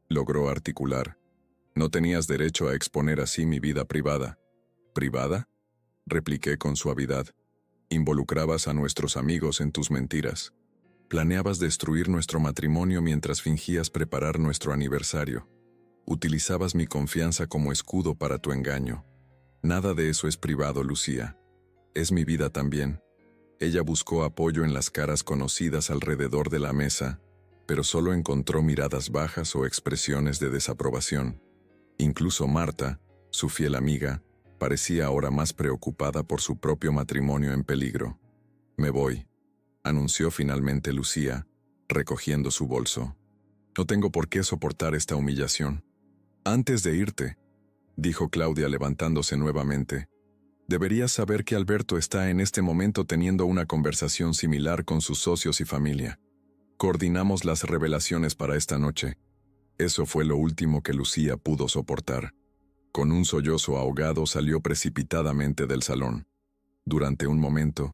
logró articular. «No tenías derecho a exponer así mi vida privada». «¿Privada?», repliqué con suavidad. «Involucrabas a nuestros amigos en tus mentiras. Planeabas destruir nuestro matrimonio mientras fingías preparar nuestro aniversario. Utilizabas mi confianza como escudo para tu engaño. Nada de eso es privado, Lucía. Es mi vida también». Ella buscó apoyo en las caras conocidas alrededor de la mesa, pero solo encontró miradas bajas o expresiones de desaprobación. Incluso Marta, su fiel amiga, parecía ahora más preocupada por su propio matrimonio en peligro. «Me voy», anunció finalmente Lucía, recogiendo su bolso. «No tengo por qué soportar esta humillación». «Antes de irte», dijo Claudia levantándose nuevamente, «deberías saber que Alberto está en este momento teniendo una conversación similar con sus socios y familia. Coordinamos las revelaciones para esta noche». Eso fue lo último que Lucía pudo soportar. Con un sollozo ahogado salió precipitadamente del salón. Durante un momento,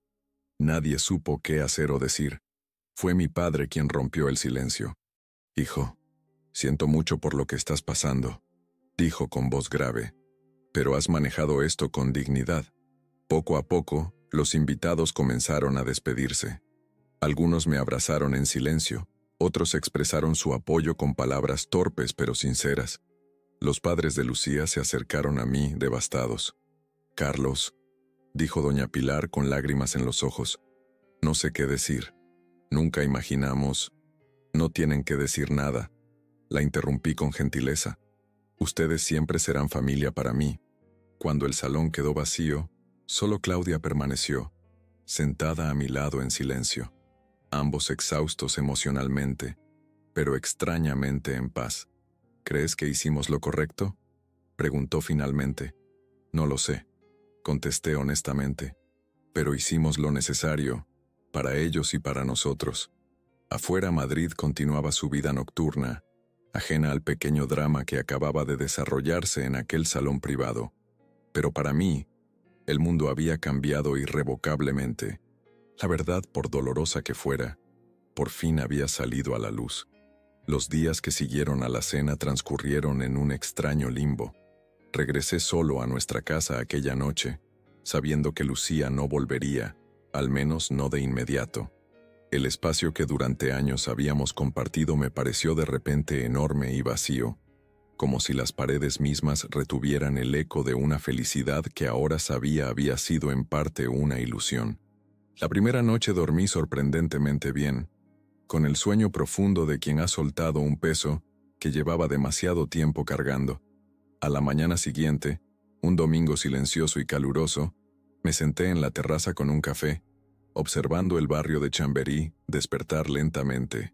nadie supo qué hacer o decir. Fue mi padre quien rompió el silencio. «Hijo, siento mucho por lo que estás pasando», dijo con voz grave, «pero has manejado esto con dignidad». Poco a poco, los invitados comenzaron a despedirse. Algunos me abrazaron en silencio, otros expresaron su apoyo con palabras torpes pero sinceras. Los padres de Lucía se acercaron a mí, devastados. «Carlos», dijo doña Pilar con lágrimas en los ojos, «no sé qué decir. Nunca imaginamos». «No tienen que decir nada», la interrumpí con gentileza. «Ustedes siempre serán familia para mí». Cuando el salón quedó vacío, solo Claudia permaneció, sentada a mi lado en silencio, ambos exhaustos emocionalmente, pero extrañamente en paz. «¿Crees que hicimos lo correcto?», preguntó finalmente. «No lo sé», contesté honestamente, «pero hicimos lo necesario, para ellos y para nosotros». Afuera Madrid continuaba su vida nocturna, ajena al pequeño drama que acababa de desarrollarse en aquel salón privado. Pero para mí, el mundo había cambiado irrevocablemente. La verdad, por dolorosa que fuera, por fin había salido a la luz. Los días que siguieron a la cena transcurrieron en un extraño limbo. Regresé solo a nuestra casa aquella noche, sabiendo que Lucía no volvería, al menos no de inmediato. El espacio que durante años habíamos compartido me pareció de repente enorme y vacío, como si las paredes mismas retuvieran el eco de una felicidad que ahora sabía había sido en parte una ilusión. La primera noche dormí sorprendentemente bien, con el sueño profundo de quien ha soltado un peso que llevaba demasiado tiempo cargando. A la mañana siguiente, un domingo silencioso y caluroso, me senté en la terraza con un café, observando el barrio de Chamberí despertar lentamente.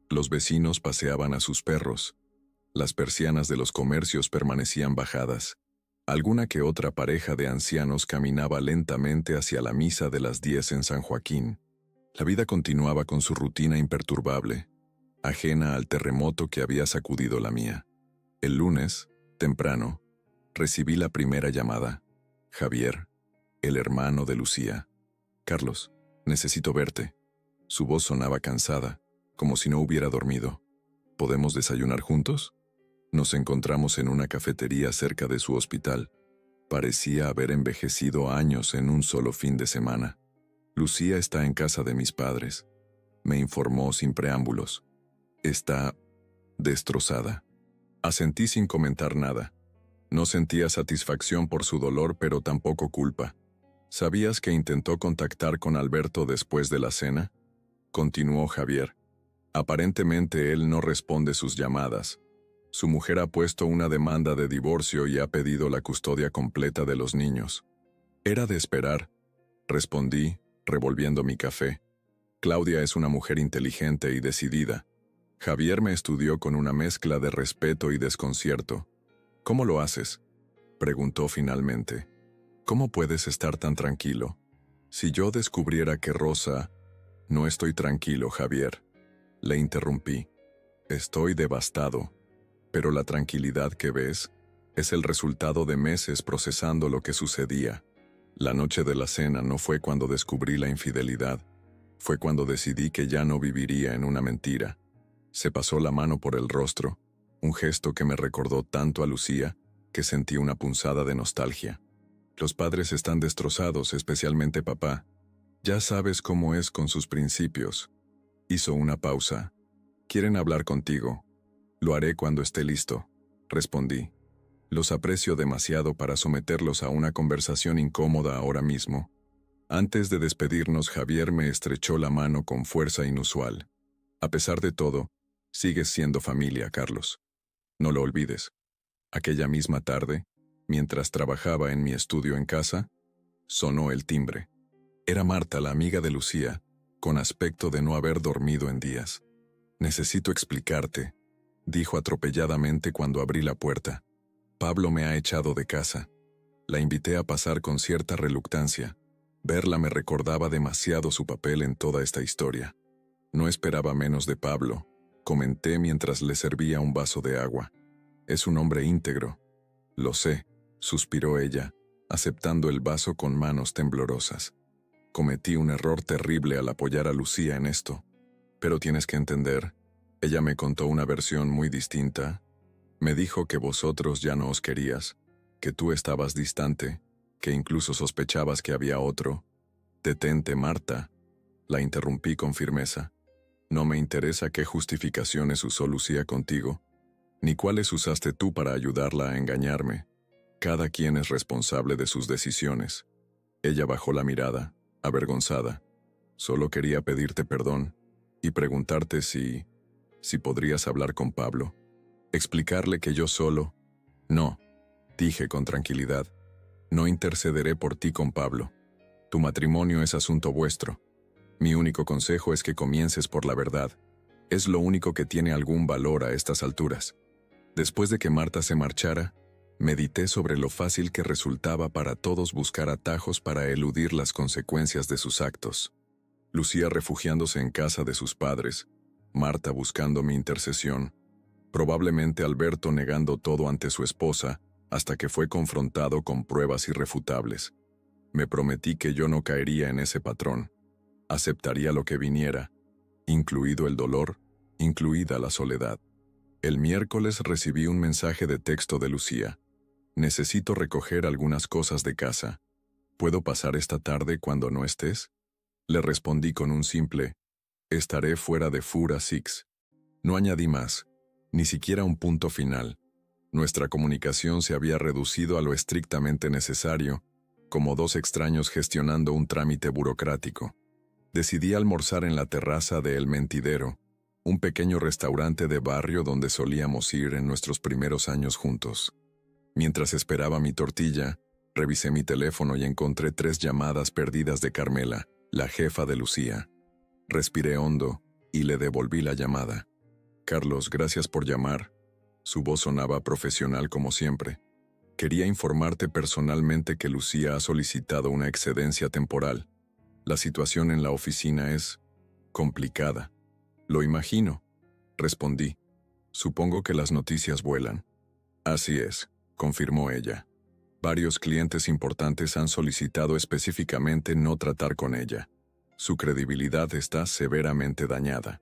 Los vecinos paseaban a sus perros. Las persianas de los comercios permanecían bajadas. Alguna que otra pareja de ancianos caminaba lentamente hacia la misa de las 10 en San Joaquín. La vida continuaba con su rutina imperturbable, ajena al terremoto que había sacudido la mía. El lunes, temprano, recibí la primera llamada. «Javier, el hermano de Lucía. Carlos, necesito verte. Su voz sonaba cansada, como si no hubiera dormido. ¿Podemos desayunar juntos? Nos encontramos en una cafetería cerca de su hospital. Parecía haber envejecido años en un solo fin de semana. Lucía está en casa de mis padres, me informó sin preámbulos. Está destrozada. Asentí sin comentar nada. No sentía satisfacción por su dolor, pero tampoco culpa. ¿Sabías que intentó contactar con Alberto después de la cena? Continuó Javier. Aparentemente él no responde sus llamadas. Su mujer ha puesto una demanda de divorcio y ha pedido la custodia completa de los niños. Era de esperar, respondí, revolviendo mi café. Claudia es una mujer inteligente y decidida. Javier me estudió con una mezcla de respeto y desconcierto. ¿Cómo lo haces?, preguntó finalmente. ¿Cómo puedes estar tan tranquilo? Si yo descubriera que Rosa... No estoy tranquilo, Javier. Le interrumpí. Estoy devastado. Pero la tranquilidad que ves es el resultado de meses procesando lo que sucedía. La noche de la cena no fue cuando descubrí la infidelidad. Fue cuando decidí que ya no viviría en una mentira. Se pasó la mano por el rostro, un gesto que me recordó tanto a Lucía que sentí una punzada de nostalgia. Los padres están destrozados, especialmente papá. Ya sabes cómo es con sus principios. Hizo una pausa. ¿Quieren hablar contigo? Lo haré cuando esté listo, respondí. Los aprecio demasiado para someterlos a una conversación incómoda ahora mismo. Antes de despedirnos, Javier me estrechó la mano con fuerza inusual. A pesar de todo, sigues siendo familia, Carlos. No lo olvides. Aquella misma tarde, mientras trabajaba en mi estudio en casa, sonó el timbre. Era Marta, la amiga de Lucía, con aspecto de no haber dormido en días. Necesito explicarte, dijo atropelladamente cuando abrí la puerta. Pablo me ha echado de casa. La invité a pasar con cierta reluctancia. Verla me recordaba demasiado su papel en toda esta historia. No esperaba menos de Pablo, comenté mientras le servía un vaso de agua. Es un hombre íntegro. Lo sé, suspiró ella, aceptando el vaso con manos temblorosas. Cometí un error terrible al apoyar a Lucía en esto. Pero tienes que entender, ella me contó una versión muy distinta. Me dijo que vosotros ya no os querías, que tú estabas distante, que incluso sospechabas que había otro. Detente, Marta. La interrumpí con firmeza. No me interesa qué justificaciones usó Lucía contigo, ni cuáles usaste tú para ayudarla a engañarme. Cada quien es responsable de sus decisiones. Ella bajó la mirada, avergonzada. Solo quería pedirte perdón y preguntarte si podrías hablar con Pablo. Explicarle que yo solo... No, dije con tranquilidad. No intercederé por ti con Pablo. Tu matrimonio es asunto vuestro. Mi único consejo es que comiences por la verdad. Es lo único que tiene algún valor a estas alturas. Después de que Marta se marchara, medité sobre lo fácil que resultaba para todos buscar atajos para eludir las consecuencias de sus actos. Lucía refugiándose en casa de sus padres, Marta buscando mi intercesión, probablemente Alberto negando todo ante su esposa hasta que fue confrontado con pruebas irrefutables. Me prometí que yo no caería en ese patrón. Aceptaría lo que viniera, incluido el dolor, incluida la soledad. El miércoles recibí un mensaje de texto de Lucía. Necesito recoger algunas cosas de casa. ¿Puedo pasar esta tarde cuando no estés? Le respondí con un simple, estaré fuera de Fura Six. No añadí más, ni siquiera un punto final. Nuestra comunicación se había reducido a lo estrictamente necesario, como dos extraños gestionando un trámite burocrático. Decidí almorzar en la terraza de El Mentidero, un pequeño restaurante de barrio donde solíamos ir en nuestros primeros años juntos. Mientras esperaba mi tortilla, revisé mi teléfono y encontré 3 llamadas perdidas de Carmela, la jefa de Lucía. Respiré hondo y le devolví la llamada. Carlos, gracias por llamar. Su voz sonaba profesional como siempre. Quería informarte personalmente que Lucía ha solicitado una excedencia temporal. La situación en la oficina es complicada. Lo imagino, respondí. Supongo que las noticias vuelan. Así es, confirmó ella. Varios clientes importantes han solicitado específicamente no tratar con ella. Su credibilidad está severamente dañada.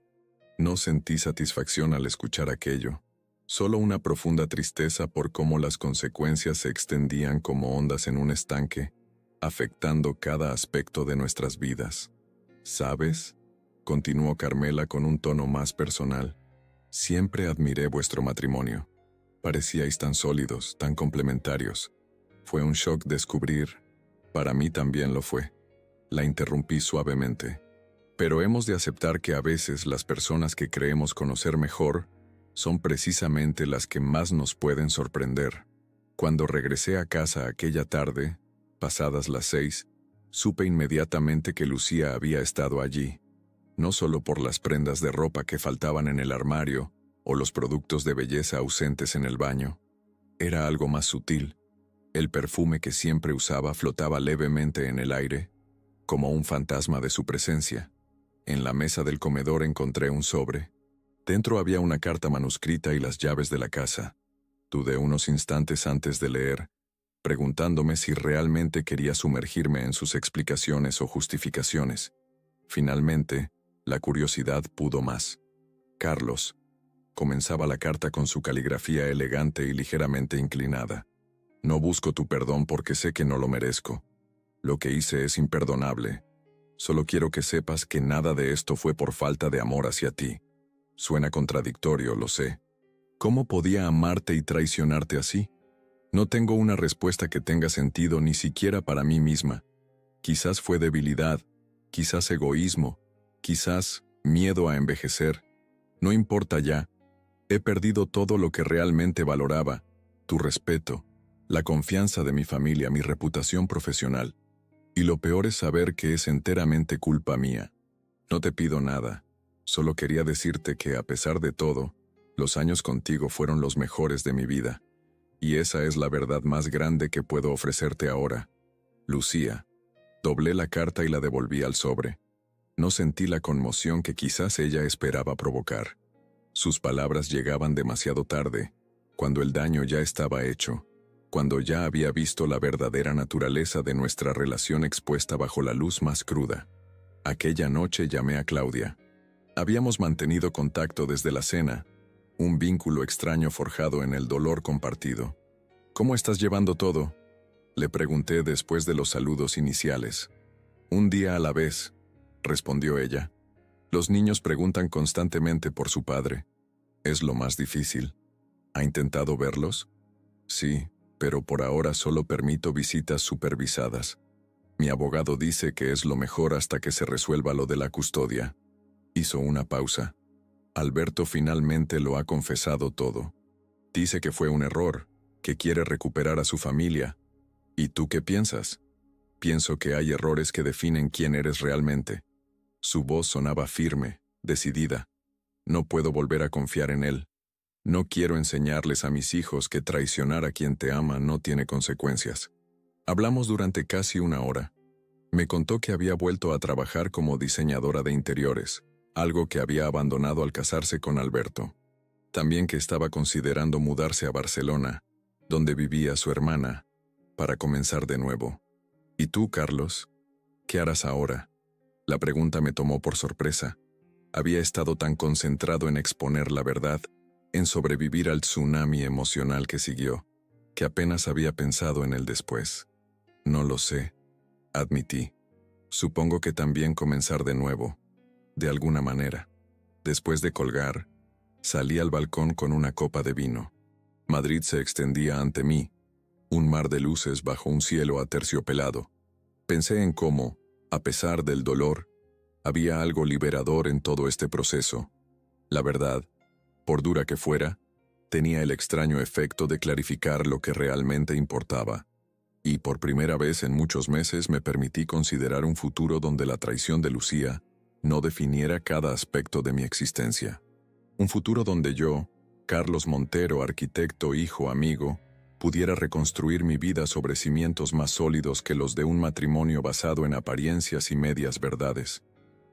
No sentí satisfacción al escuchar aquello, solo una profunda tristeza por cómo las consecuencias se extendían como ondas en un estanque, afectando cada aspecto de nuestras vidas. ¿Sabes?, continuó Carmela con un tono más personal. Siempre admiré vuestro matrimonio. Parecíais tan sólidos, tan complementarios. Fue un shock descubrir. Para mí también lo fue. La interrumpí suavemente. Pero hemos de aceptar que a veces las personas que creemos conocer mejor son precisamente las que más nos pueden sorprender. Cuando regresé a casa aquella tarde, pasadas las 6, supe inmediatamente que Lucía había estado allí. No solo por las prendas de ropa que faltaban en el armario o los productos de belleza ausentes en el baño. Era algo más sutil. El perfume que siempre usaba flotaba levemente en el aire, como un fantasma de su presencia. En la mesa del comedor encontré un sobre. Dentro había una carta manuscrita y las llaves de la casa. Dudé unos instantes antes de leer, preguntándome si realmente quería sumergirme en sus explicaciones o justificaciones. Finalmente, la curiosidad pudo más. Carlos. Comenzaba la carta con su caligrafía elegante y ligeramente inclinada. No busco tu perdón porque sé que no lo merezco. Lo que hice es imperdonable. Solo quiero que sepas que nada de esto fue por falta de amor hacia ti. Suena contradictorio, lo sé. ¿Cómo podía amarte y traicionarte así? No tengo una respuesta que tenga sentido ni siquiera para mí misma. Quizás fue debilidad, quizás egoísmo, quizás miedo a envejecer. No importa ya. He perdido todo lo que realmente valoraba: tu respeto, la confianza de mi familia, mi reputación profesional. Y lo peor es saber que es enteramente culpa mía. No te pido nada. Solo quería decirte que, a pesar de todo, los años contigo fueron los mejores de mi vida. Y esa es la verdad más grande que puedo ofrecerte ahora. Lucía. Doblé la carta y la devolví al sobre. No sentí la conmoción que quizás ella esperaba provocar. Sus palabras llegaban demasiado tarde, cuando el daño ya estaba hecho, cuando ya había visto la verdadera naturaleza de nuestra relación expuesta bajo la luz más cruda. Aquella noche llamé a Claudia. Habíamos mantenido contacto desde la cena, un vínculo extraño forjado en el dolor compartido. ¿Cómo estás llevando todo?, le pregunté después de los saludos iniciales. Un día a la vez, respondió ella. Los niños preguntan constantemente por su padre. Es lo más difícil. ¿Ha intentado verlos? Sí, pero por ahora solo permito visitas supervisadas. Mi abogado dice que es lo mejor hasta que se resuelva lo de la custodia. Hizo una pausa. Alberto finalmente lo ha confesado todo. Dice que fue un error, que quiere recuperar a su familia. ¿Y tú qué piensas? Pienso que hay errores que definen quién eres realmente. Su voz sonaba firme, decidida. No puedo volver a confiar en él. No quiero enseñarles a mis hijos que traicionar a quien te ama no tiene consecuencias. Hablamos durante casi una hora. Me contó que había vuelto a trabajar como diseñadora de interiores, algo que había abandonado al casarse con Alberto. También que estaba considerando mudarse a Barcelona, donde vivía su hermana, para comenzar de nuevo. ¿Y tú, Carlos? ¿Qué harás ahora? La pregunta me tomó por sorpresa. Había estado tan concentrado en exponer la verdad, en sobrevivir al tsunami emocional que siguió, que apenas había pensado en el después. No lo sé, admití. Supongo que también comenzar de nuevo, de alguna manera. Después de colgar, salí al balcón con una copa de vino. Madrid se extendía ante mí, un mar de luces bajo un cielo aterciopelado. Pensé en cómo, a pesar del dolor, había algo liberador en todo este proceso. La verdad, por dura que fuera, tenía el extraño efecto de clarificar lo que realmente importaba. Y por primera vez en muchos meses me permití considerar un futuro donde la traición de Lucía no definiera cada aspecto de mi existencia. Un futuro donde yo, Carlos Montero, arquitecto, hijo, amigo, pudiera reconstruir mi vida sobre cimientos más sólidos que los de un matrimonio basado en apariencias y medias verdades.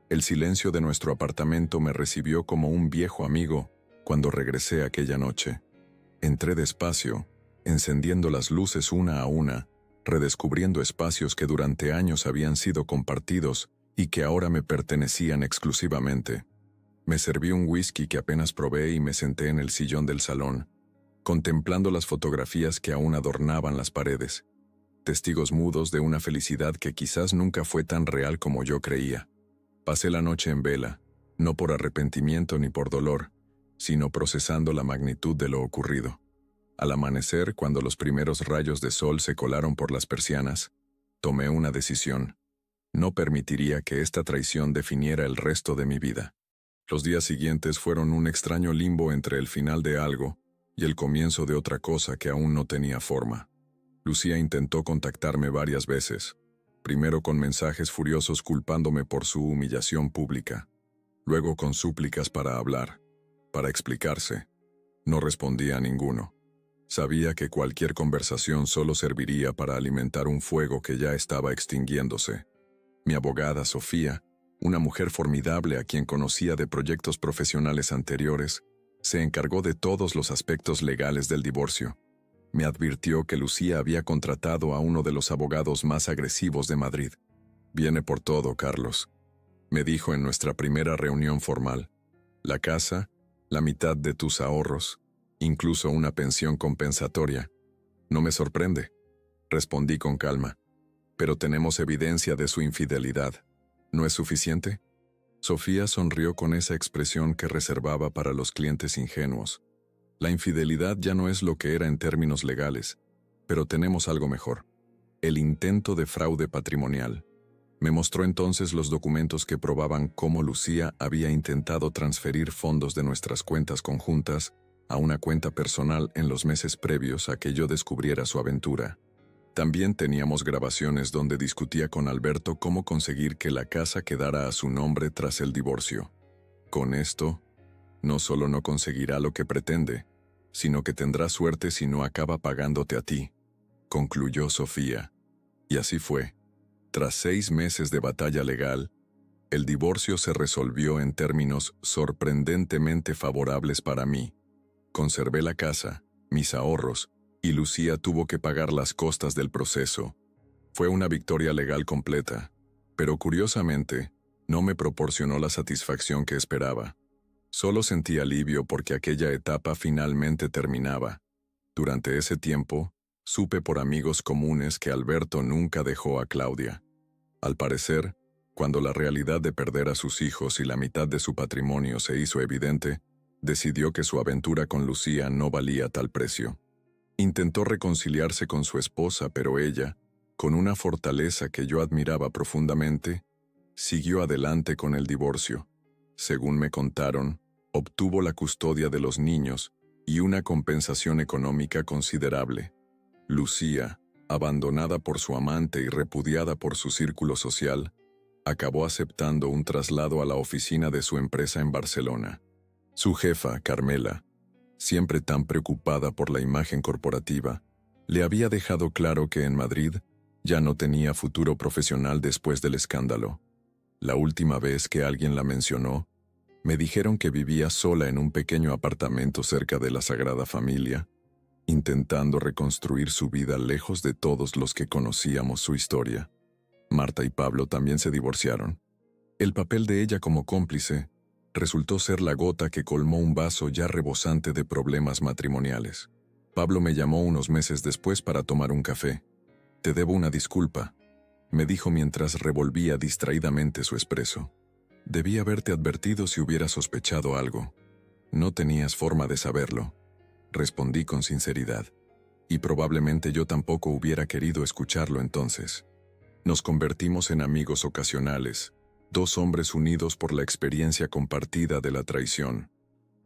El silencio de nuestro apartamento me recibió como un viejo amigo cuando regresé aquella noche. Entré despacio, encendiendo las luces una a una, redescubriendo espacios que durante años habían sido compartidos y que ahora me pertenecían exclusivamente. Me serví un whisky que apenas probé y me senté en el sillón del salón, contemplando las fotografías que aún adornaban las paredes, testigos mudos de una felicidad que quizás nunca fue tan real como yo creía. Pasé la noche en vela, no por arrepentimiento ni por dolor, sino procesando la magnitud de lo ocurrido. Al amanecer, cuando los primeros rayos de sol se colaron por las persianas, tomé una decisión. No permitiría que esta traición definiera el resto de mi vida. Los días siguientes fueron un extraño limbo entre el final de algo y el comienzo de otra cosa que aún no tenía forma. Lucía intentó contactarme varias veces, primero con mensajes furiosos culpándome por su humillación pública, luego con súplicas para hablar, para explicarse. No respondía a ninguno. Sabía que cualquier conversación solo serviría para alimentar un fuego que ya estaba extinguiéndose. Mi abogada, Sofía, una mujer formidable a quien conocía de proyectos profesionales anteriores, se encargó de todos los aspectos legales del divorcio. Me advirtió que Lucía había contratado a uno de los abogados más agresivos de Madrid. «Viene por todo, Carlos», me dijo en nuestra primera reunión formal. «La casa, la mitad de tus ahorros, incluso una pensión compensatoria». «No me sorprende», respondí con calma. «Pero tenemos evidencia de su infidelidad. ¿No es suficiente?». Sofía sonrió con esa expresión que reservaba para los clientes ingenuos. «La infidelidad ya no es lo que era en términos legales, pero tenemos algo mejor. El intento de fraude patrimonial». Me mostró entonces los documentos que probaban cómo Lucía había intentado transferir fondos de nuestras cuentas conjuntas a una cuenta personal en los meses previos a que yo descubriera su aventura. También teníamos grabaciones donde discutía con Alberto cómo conseguir que la casa quedara a su nombre tras el divorcio. «Con esto, no solo no conseguirá lo que pretende, sino que tendrá suerte si no acaba pagándote a ti», concluyó Sofía. Y así fue. Tras 6 meses de batalla legal, el divorcio se resolvió en términos sorprendentemente favorables para mí. Conservé la casa, mis ahorros, y Lucía tuvo que pagar las costas del proceso. Fue una victoria legal completa, pero curiosamente, no me proporcionó la satisfacción que esperaba. Solo sentí alivio porque aquella etapa finalmente terminaba. Durante ese tiempo, supe por amigos comunes que Alberto nunca dejó a Claudia. Al parecer, cuando la realidad de perder a sus hijos y la mitad de su patrimonio se hizo evidente, decidió que su aventura con Lucía no valía tal precio. Intentó reconciliarse con su esposa, pero ella, con una fortaleza que yo admiraba profundamente, siguió adelante con el divorcio. Según me contaron, obtuvo la custodia de los niños y una compensación económica considerable. Lucía, abandonada por su amante y repudiada por su círculo social, acabó aceptando un traslado a la oficina de su empresa en Barcelona. Su jefa, Carmela, siempre tan preocupada por la imagen corporativa, le había dejado claro que en Madrid ya no tenía futuro profesional después del escándalo. La última vez que alguien la mencionó, me dijeron que vivía sola en un pequeño apartamento cerca de la Sagrada Familia, intentando reconstruir su vida lejos de todos los que conocíamos su historia. Marta y Pablo también se divorciaron. El papel de ella como cómplice resultó ser la gota que colmó un vaso ya rebosante de problemas matrimoniales. Pablo me llamó unos meses después para tomar un café. «Te debo una disculpa», me dijo mientras revolvía distraídamente su espresso. «Debí haberte advertido si hubiera sospechado algo. No tenías forma de saberlo», respondí con sinceridad. Y probablemente yo tampoco hubiera querido escucharlo entonces. Nos convertimos en amigos ocasionales, 2 hombres unidos por la experiencia compartida de la traición.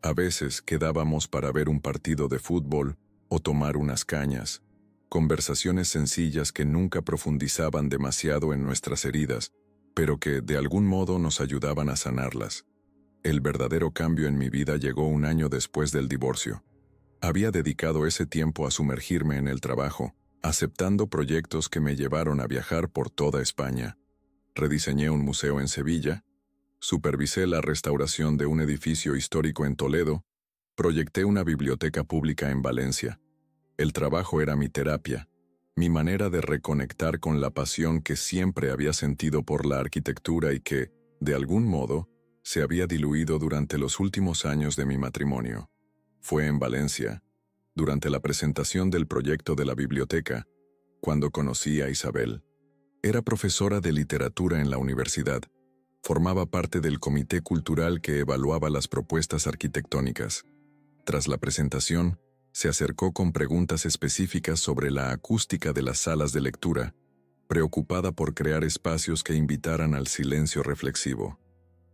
A veces quedábamos para ver un partido de fútbol o tomar unas cañas, conversaciones sencillas que nunca profundizaban demasiado en nuestras heridas, pero que de algún modo nos ayudaban a sanarlas. El verdadero cambio en mi vida llegó un año después del divorcio. Había dedicado ese tiempo a sumergirme en el trabajo, aceptando proyectos que me llevaron a viajar por toda España. Rediseñé un museo en Sevilla, supervisé la restauración de un edificio histórico en Toledo, proyecté una biblioteca pública en Valencia. El trabajo era mi terapia, mi manera de reconectar con la pasión que siempre había sentido por la arquitectura y que, de algún modo, se había diluido durante los últimos años de mi matrimonio. Fue en Valencia, durante la presentación del proyecto de la biblioteca, cuando conocí a Isabel. Era profesora de literatura en la universidad. Formaba parte del comité cultural que evaluaba las propuestas arquitectónicas. Tras la presentación, se acercó con preguntas específicas sobre la acústica de las salas de lectura, preocupada por crear espacios que invitaran al silencio reflexivo.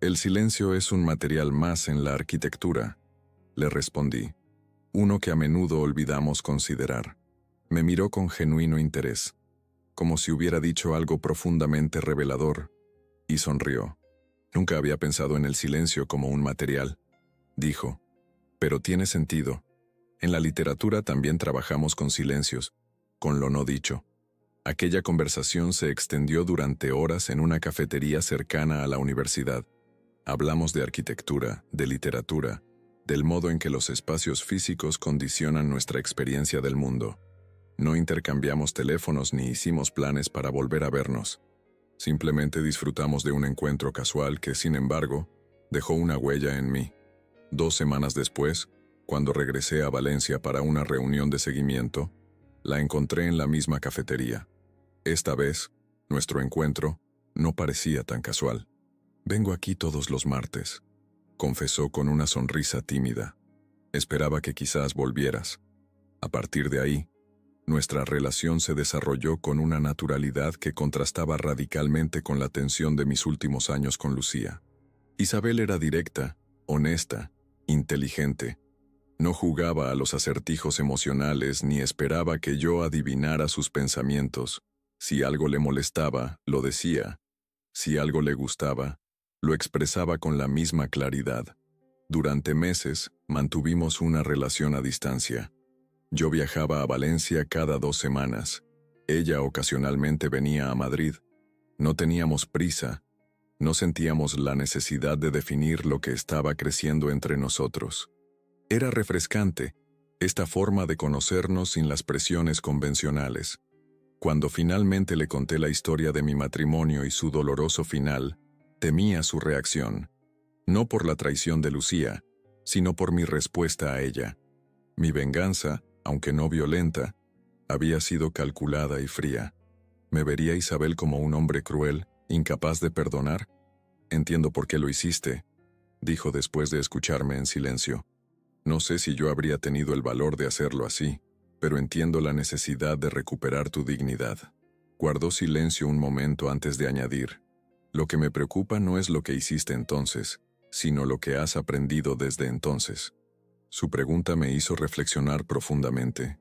«El silencio es un material más en la arquitectura», le respondí, «uno que a menudo olvidamos considerar». Me miró con genuino interés, como si hubiera dicho algo profundamente revelador, y sonrió. «Nunca había pensado en el silencio como un material», dijo, «pero tiene sentido. En la literatura también trabajamos con silencios, con lo no dicho». Aquella conversación se extendió durante horas en una cafetería cercana a la universidad. Hablamos de arquitectura, de literatura, del modo en que los espacios físicos condicionan nuestra experiencia del mundo. No intercambiamos teléfonos ni hicimos planes para volver a vernos. Simplemente disfrutamos de un encuentro casual que, sin embargo, dejó una huella en mí. 2 semanas después, cuando regresé a Valencia para una reunión de seguimiento, la encontré en la misma cafetería. Esta vez, nuestro encuentro no parecía tan casual. «Vengo aquí todos los martes», confesó con una sonrisa tímida. «Esperaba que quizás volvieras». A partir de ahí, nuestra relación se desarrolló con una naturalidad que contrastaba radicalmente con la tensión de mis últimos años con Lucía. Isabel era directa, honesta, inteligente. No jugaba a los acertijos emocionales ni esperaba que yo adivinara sus pensamientos. Si algo le molestaba, lo decía. Si algo le gustaba, lo expresaba con la misma claridad. Durante meses, mantuvimos una relación a distancia. Yo viajaba a Valencia cada 2 semanas. Ella ocasionalmente venía a Madrid. No teníamos prisa. No sentíamos la necesidad de definir lo que estaba creciendo entre nosotros. Era refrescante, esta forma de conocernos sin las presiones convencionales. Cuando finalmente le conté la historia de mi matrimonio y su doloroso final, temía su reacción, no por la traición de Lucía, sino por mi respuesta a ella. Mi venganza, aunque no violenta, había sido calculada y fría. ¿Me vería Isabel como un hombre cruel, incapaz de perdonar? «Entiendo por qué lo hiciste», dijo después de escucharme en silencio. «No sé si yo habría tenido el valor de hacerlo así, pero entiendo la necesidad de recuperar tu dignidad». Guardó silencio un momento antes de añadir, «Lo que me preocupa no es lo que hiciste entonces, sino lo que has aprendido desde entonces». Su pregunta me hizo reflexionar profundamente.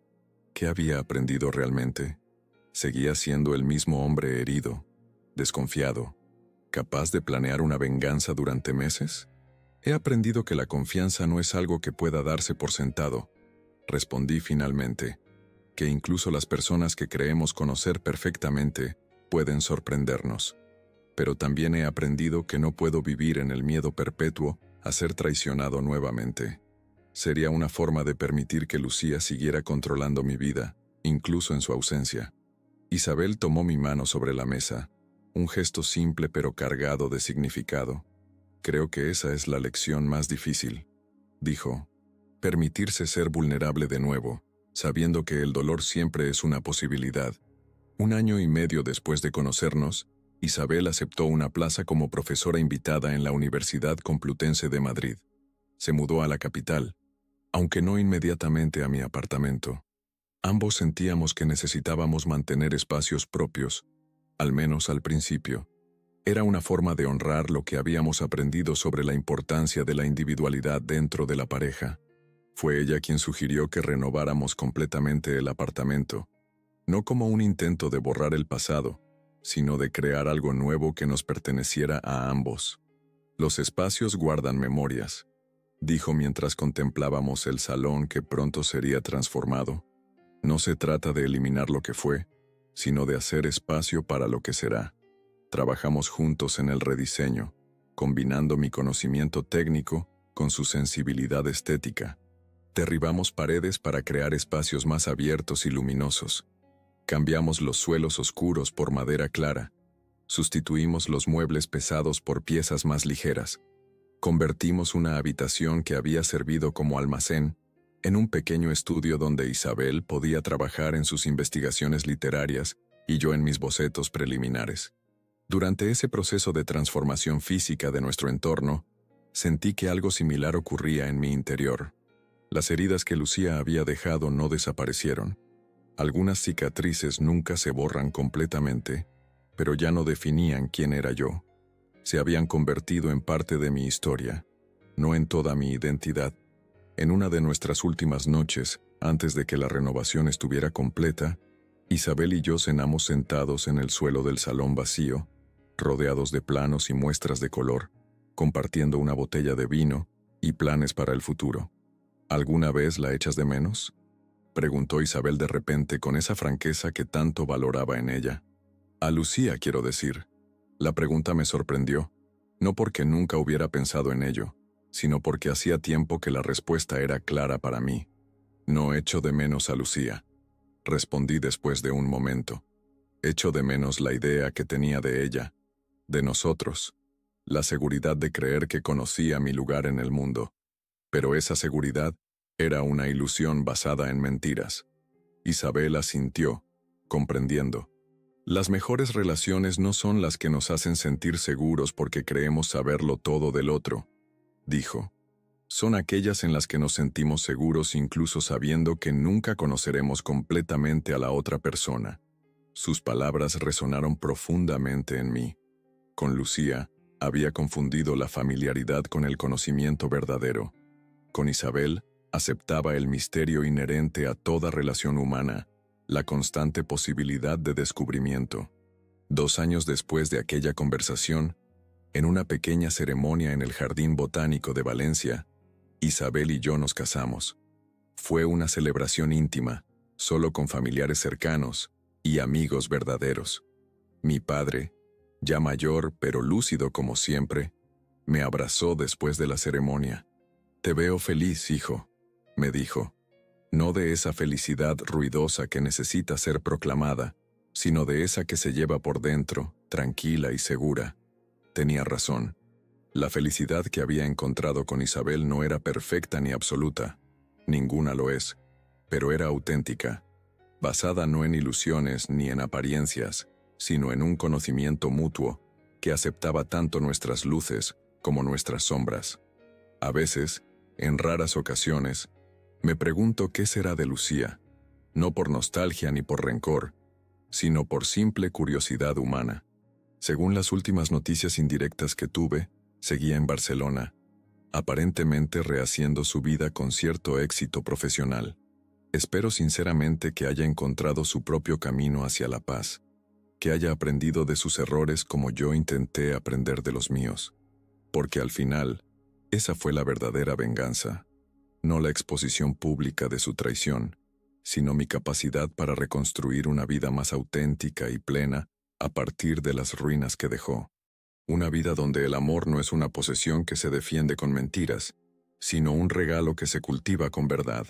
¿Qué había aprendido realmente? ¿Seguía siendo el mismo hombre herido, desconfiado, capaz de planear una venganza durante meses? «He aprendido que la confianza no es algo que pueda darse por sentado», respondí finalmente, «que incluso las personas que creemos conocer perfectamente pueden sorprendernos. Pero también he aprendido que no puedo vivir en el miedo perpetuo a ser traicionado nuevamente. Sería una forma de permitir que Lucía siguiera controlando mi vida, incluso en su ausencia». Isabel tomó mi mano sobre la mesa, un gesto simple pero cargado de significado. «Creo que esa es la lección más difícil», dijo. «Permitirse ser vulnerable de nuevo, sabiendo que el dolor siempre es una posibilidad». 1 año y medio después de conocernos, Isabel aceptó una plaza como profesora invitada en la Universidad Complutense de Madrid. Se mudó a la capital, aunque no inmediatamente a mi apartamento. Ambos sentíamos que necesitábamos mantener espacios propios, al menos al principio. Era una forma de honrar lo que habíamos aprendido sobre la importancia de la individualidad dentro de la pareja. Fue ella quien sugirió que renováramos completamente el apartamento, no como un intento de borrar el pasado, sino de crear algo nuevo que nos perteneciera a ambos. «Los espacios guardan memorias», dijo mientras contemplábamos el salón que pronto sería transformado. «No se trata de eliminar lo que fue, sino de hacer espacio para lo que será». Trabajamos juntos en el rediseño, combinando mi conocimiento técnico con su sensibilidad estética. Derribamos paredes para crear espacios más abiertos y luminosos. Cambiamos los suelos oscuros por madera clara. Sustituimos los muebles pesados por piezas más ligeras. Convertimos una habitación que había servido como almacén en un pequeño estudio donde Isabel podía trabajar en sus investigaciones literarias y yo en mis bocetos preliminares. Durante ese proceso de transformación física de nuestro entorno, sentí que algo similar ocurría en mi interior. Las heridas que Lucía había dejado no desaparecieron. Algunas cicatrices nunca se borran completamente, pero ya no definían quién era yo. Se habían convertido en parte de mi historia, no en toda mi identidad. En una de nuestras últimas noches, antes de que la renovación estuviera completa, Isabel y yo cenamos sentados en el suelo del salón vacío, rodeados de planos y muestras de color, compartiendo una botella de vino y planes para el futuro. ¿Alguna vez la echas de menos?, preguntó Isabel de repente con esa franqueza que tanto valoraba en ella. A Lucía, quiero decir. La pregunta me sorprendió, no porque nunca hubiera pensado en ello, sino porque hacía tiempo que la respuesta era clara para mí. No echo de menos a Lucía, respondí después de un momento. Echo de menos la idea que tenía de ella, de nosotros, la seguridad de creer que conocía mi lugar en el mundo. Pero esa seguridad era una ilusión basada en mentiras. Isabel asintió, comprendiendo. Las mejores relaciones no son las que nos hacen sentir seguros porque creemos saberlo todo del otro, dijo. Son aquellas en las que nos sentimos seguros incluso sabiendo que nunca conoceremos completamente a la otra persona. Sus palabras resonaron profundamente en mí. Con Lucía, había confundido la familiaridad con el conocimiento verdadero. Con Isabel, aceptaba el misterio inherente a toda relación humana, la constante posibilidad de descubrimiento. 2 años después de aquella conversación, en una pequeña ceremonia en el Jardín Botánico de Valencia, Isabel y yo nos casamos. Fue una celebración íntima, solo con familiares cercanos y amigos verdaderos. Mi padre, ya mayor pero lúcido como siempre, me abrazó después de la ceremonia. «Te veo feliz, hijo», me dijo. No de esa felicidad ruidosa que necesita ser proclamada, sino de esa que se lleva por dentro, tranquila y segura. Tenía razón. La felicidad que había encontrado con Isabel no era perfecta ni absoluta. Ninguna lo es, pero era auténtica, basada no en ilusiones ni en apariencias, sino en un conocimiento mutuo que aceptaba tanto nuestras luces como nuestras sombras. A veces, en raras ocasiones, me pregunto qué será de Lucía, no por nostalgia ni por rencor, sino por simple curiosidad humana. Según las últimas noticias indirectas que tuve, seguía en Barcelona, aparentemente rehaciendo su vida con cierto éxito profesional. Espero sinceramente que haya encontrado su propio camino hacia la paz, que haya aprendido de sus errores como yo intenté aprender de los míos, porque al final, esa fue la verdadera venganza, no la exposición pública de su traición, sino mi capacidad para reconstruir una vida más auténtica y plena a partir de las ruinas que dejó. Una vida donde el amor no es una posesión que se defiende con mentiras, sino un regalo que se cultiva con verdad.